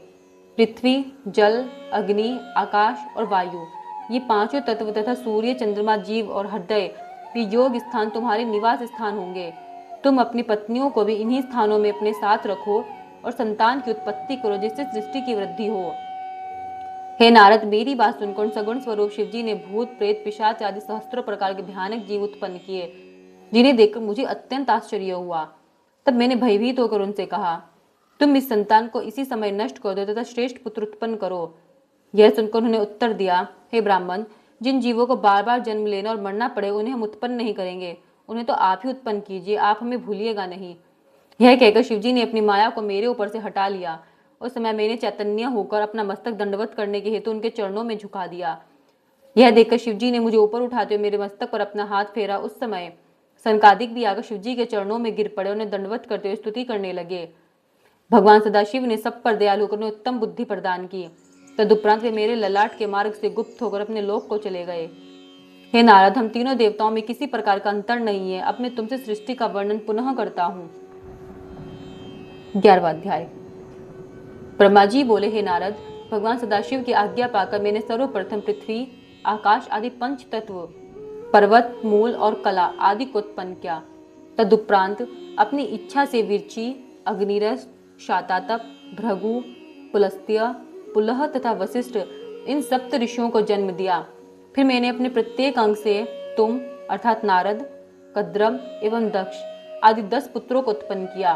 पृथ्वी, जल, अग्नि, आकाश और वायु, ये पांचों तत्व तथा सूर्य, चंद्रमा, जीव और हृदय, ये योग स्थान तुम्हारे निवास स्थान होंगे। तुम अपनी पत्नियों को भी इन्हीं स्थानों में अपने साथ रखो और संतान की उत्पत्ति करो, जिससे सृष्टि की वृद्धि हो। हे नारद, मेरी बात सुनकर सगुण स्वरूप शिवजी ने भूत, प्रेत, पिशाच आदि सहस्त्रों प्रकार के भयानक जीव उत्पन्न किए, जिन्हें देखकर मुझे अत्यंत आश्चर्य हुआ। तब मैंने भयभीत होकर उनसे कहा, तुम इस संतान को इसी समय नष्ट कर दो तथा श्रेष्ठ पुत्र उत्पन्न करो। यह सुनकर उन्होंने उत्तर दिया, हे ब्राह्मण, जिन जीवों को बार बार जन्म लेना और मरना पड़े उन्हें हम उत्पन्न नहीं करेंगे, उन्हें तो आप ही उत्पन्न कीजिए, आप हमें भूलिएगा नहीं। यह कहकर शिवजी ने अपनी माया को मेरे ऊपर से हटा लिया। उस समय मैंने चैतन्य होकर अपना मस्तक दंडवत करने के हेतु उनके चरणों में झुका दिया। यह देखकर शिवजी ने मुझे ऊपर उठाते हुए मेरे मस्तक पर अपना हाथ फेरा। उस समय सनकादिक भी आकर शिवजी के चरणों में गिर पड़े, उन्हें दंडवत करते हुए स्तुति करने लगे। भगवान सदाशिव ने सब पर दयालु होकर उन्हें उत्तम बुद्धि प्रदान की। तदुपरांत वे मेरे ललाट के मार्ग से गुप्त होकर अपने लोक को चले गए। हे नारद, हम तीनों देवताओं में किसी प्रकार का अंतर नहीं है। अब मैं तुमसे सृष्टि का वर्णन पुनः करता हूँ। 11वां अध्याय। ब्रह्मा जी बोले, हे नारद, भगवान सदाशिव की आज्ञा पाकर मैंने सर्वप्रथम पृथ्वी, आकाश आदि पंच तत्व, पर्वत, मूल और कला आदि को उत्पन्न किया। तदुपरांत अपनी इच्छा से विरची, अग्निरस, शातातप, भृगु, पुलस्त्य, पुलह तथा वशिष्ठ, इन सप्त ऋषियों को जन्म दिया। फिर मैंने अपने प्रत्येक अंग से तुम अर्थात नारद, कद्रम एवं दक्ष आदि 10 पुत्रों को उत्पन्न किया।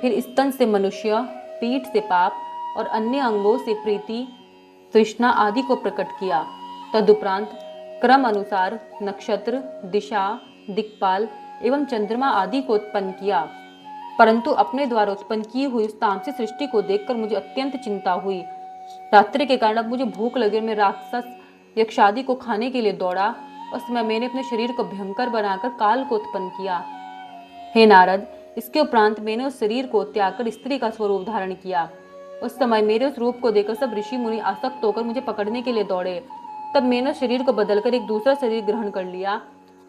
फिर स्तन से मनुष्य, पीठ से पाप और अन्य अंगों से प्रीति, तृष्णा आदि को प्रकट किया। तदुपरांत क्रम अनुसार नक्षत्र, दिशा, दिक्पाल एवं चंद्रमा आदि को उत्पन्न किया। परंतु अपने द्वारा उत्पन्न की हुई उस तामसी सृष्टि को देखकर मुझे अत्यंत चिंता हुई। रात्रि के कारण अब मुझे भूख लगी और मैं राक्षस यक्षादि को खाने के लिए दौड़ा। उस समय मैंने अपने शरीर को भयंकर बनाकर काल को उत्पन्न किया। हे नारद, इसके उपरांत मैंने उस शरीर को त्याग कर स्त्री का स्वरूप धारण किया। उस समय मेरे उस रूप को देखकर सब ऋषि मुनि आसक्त होकर मुझे पकड़ने के लिए दौड़े। तब मैंने उस शरीर को बदलकर एक दूसरा शरीर ग्रहण कर लिया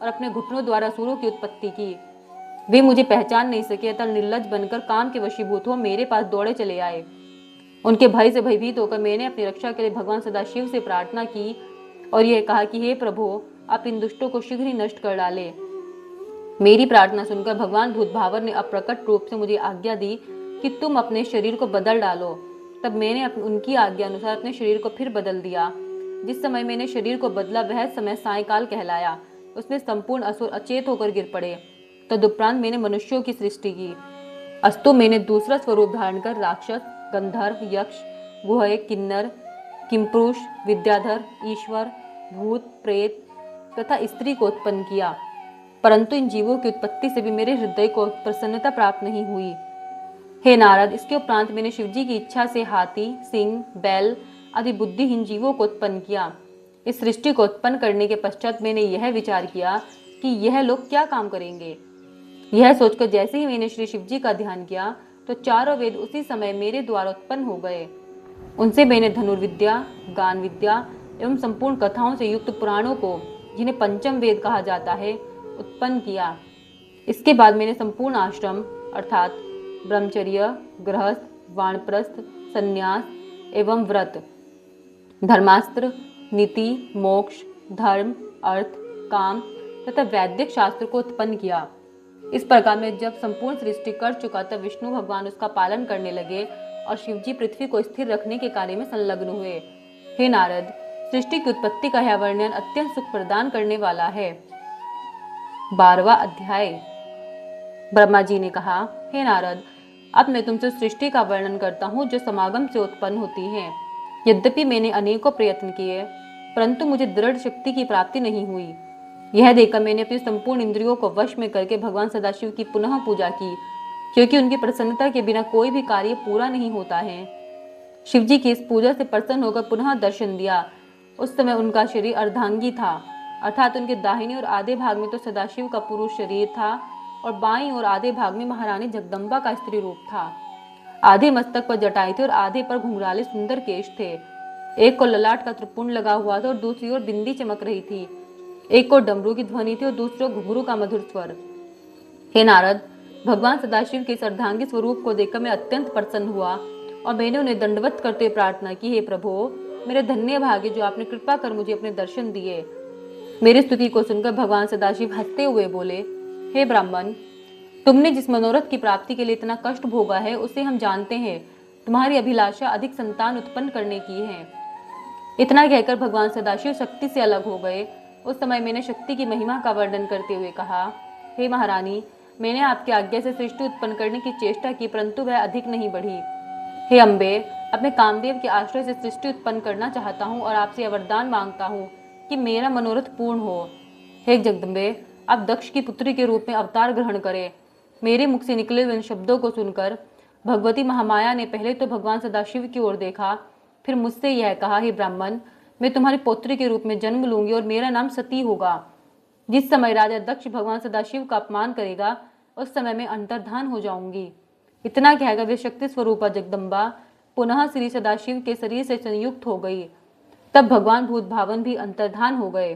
और अपने घुटनों द्वारा सूरों की उत्पत्ति की। वे मुझे पहचान नहीं सके अतः निर्लज बनकर काम के वशीभूत हो मेरे पास दौड़े चले आए। उनके भय से भयभीत होकर मैंने अपनी रक्षा के लिए भगवान सदाशिव से प्रार्थना की और यह कहा कि हे प्रभु, आप इन दुष्टों को शीघ्र ही नष्ट कर डाले। मेरी प्रार्थना सुनकर भगवान भूतभावर ने अप्रकट रूप से मुझे आज्ञा दी कि तुम अपने शरीर को बदल डालो। तब मैंने उनकी आज्ञा अनुसार अपने शरीर को फिर बदल दिया। जिस समय मैंने शरीर को बदला वह समय सायंकाल कहलाया। उसमें संपूर्ण असुर अचेत होकर गिर पड़े। तदुपरांत मैंने मनुष्यों की सृष्टि की। अस्तु मैंने दूसरा स्वरूप धारण कर राक्षस, गंधर्व, यक्ष, गुहे, किन्नर, किमपुरुष, विद्याधर, ईश्वर, भूत, प्रेत तथा स्त्री को उत्पन्न किया। परंतु इन जीवों की उत्पत्ति से भी मेरे हृदय को प्रसन्नता प्राप्त नहीं हुई। हे नारद, इसके उपरांत मैंने शिवजी की इच्छा से हाथी, सिंह, बैल आदि बुद्धिहीन जीवों को उत्पन्न किया। इस सृष्टि को उत्पन्न करने के पश्चात मैंने यह विचार किया कि यह लोग क्या काम करेंगे। यह सोचकर जैसे ही मैंने श्री शिवजी का ध्यान किया तो चारों वेद उसी समय मेरे द्वारा उत्पन्न हो गए। उनसे मैंने धनुर्विद्या, गान विद्या एवं संपूर्ण कथाओं से युक्त पुराणों को, जिन्हें पंचम वेद कहा जाता है, उत्पन्न किया। इसके बाद मैंने संपूर्ण आश्रम अर्थात ब्रह्मचर्य, गृहस्थ, वानप्रस्थ, संन्यास एवं व्रत, धर्मास्त्र, नीति, मोक्ष, धर्म, अर्थ, काम तथा वैदिक शास्त्र को उत्पन्न किया। इस प्रकार में जब संपूर्ण सृष्टि कर चुका तब विष्णु भगवान उसका पालन करने लगे और शिवजी पृथ्वी को स्थिर रखने के कार्य में संलग्न हुए। हे नारद, सृष्टि की उत्पत्ति का यह वर्णन अत्यंत सुख प्रदान करने वाला है। 12वां अध्याय। ब्रह्मा जी ने कहा, हे नारद, अब मैं तुमसे सृष्टि का वर्णन करता हूँ जो समागम से उत्पन्न होती है। यद्यपि मैंने अनेकों प्रयत्न किए परंतु मुझे दृढ़ शक्ति की प्राप्ति नहीं हुई। यह देखकर मैंने अपनी संपूर्ण इंद्रियों को वश में करके भगवान सदाशिव की पुनः पूजा की, क्योंकि उनकी प्रसन्नता के बिना कोई भी कार्य पूरा नहीं होता है। शिवजी की इस पूजा से प्रसन्न होकर पुनः दर्शन दिया। उस समय उनका शरीर अर्धांगी था, अर्थात उनके दाहिने और आधे भाग में तो सदाशिव का पुरुष शरीर था और बाईं और आधे भाग में महारानी जगदम्बा का स्त्री रूप था। आधे मस्तक पर जटाएं थे और आधे पर घुंघराले सुंदर केश थे। एक को ललाट का त्रिपुंड लगा हुआ था और दूसरी ओर बिंदी चमक रही थी। एक को डमरू की ध्वनि थी और दूसरे को घुंघरू का मधुर स्वर। हे नारद, भगवान सदाशिव के इस अर्धांगी स्वरूप को देखकर मैं अत्यंत प्रसन्न हुआ और मैंने उन्हें दंडवत करते प्रार्थना की, हे प्रभु, मेरे धन्य भाग्य जो आपने कृपा कर मुझे अपने दर्शन दिए। मेरी स्तुति को सुनकर भगवान सदाशिव हंसते हुए बोले, हे ब्राह्मण, तुमने जिस मनोरथ की प्राप्ति के लिए इतना कष्ट भोगा है उसे हम जानते हैं। तुम्हारी अभिलाषा अधिक संतान उत्पन्न करने की है। इतना कहकर भगवान सदाशिव शक्ति से अलग हो गए। उस समय मैंने शक्ति की महिमा का वर्णन करते हुए कहा, हे महारानी, मैंने आपकी आज्ञा से सृष्टि उत्पन्न करने की चेष्टा की परंतु वह अधिक नहीं बढ़ी। हे अम्बे, अपने कामदेव के आश्रय से सृष्टि उत्पन्न करना चाहता हूँ और आपसे वरदान मांगता हूँ कि मेरा मनोरथ पूर्ण हो। हे जगदम्बे, आप दक्ष की पुत्री के रूप में अवतार ग्रहण करें। मेरे मुख से निकले हुए इन शब्दों को सुनकर भगवती महामाया ने पहले तो भगवान सदाशिव की ओर देखा, फिर मुझसे यह कहा, हे ब्राह्मण, मैं तुम्हारी पौत्री के रूप में जन्म लूंगी और मेरा नाम सती होगा। जिस समय राजा दक्ष भगवान सदाशिव का अपमान करेगा उस समय मैं अंतर्धान हो जाऊंगी। इतना कहकर वे शक्ति स्वरूपा जगदम्बा पुनः श्री सदाशिव के शरीर से संयुक्त हो गई। तब भगवान भूत भावन भी अंतर्धान हो गए।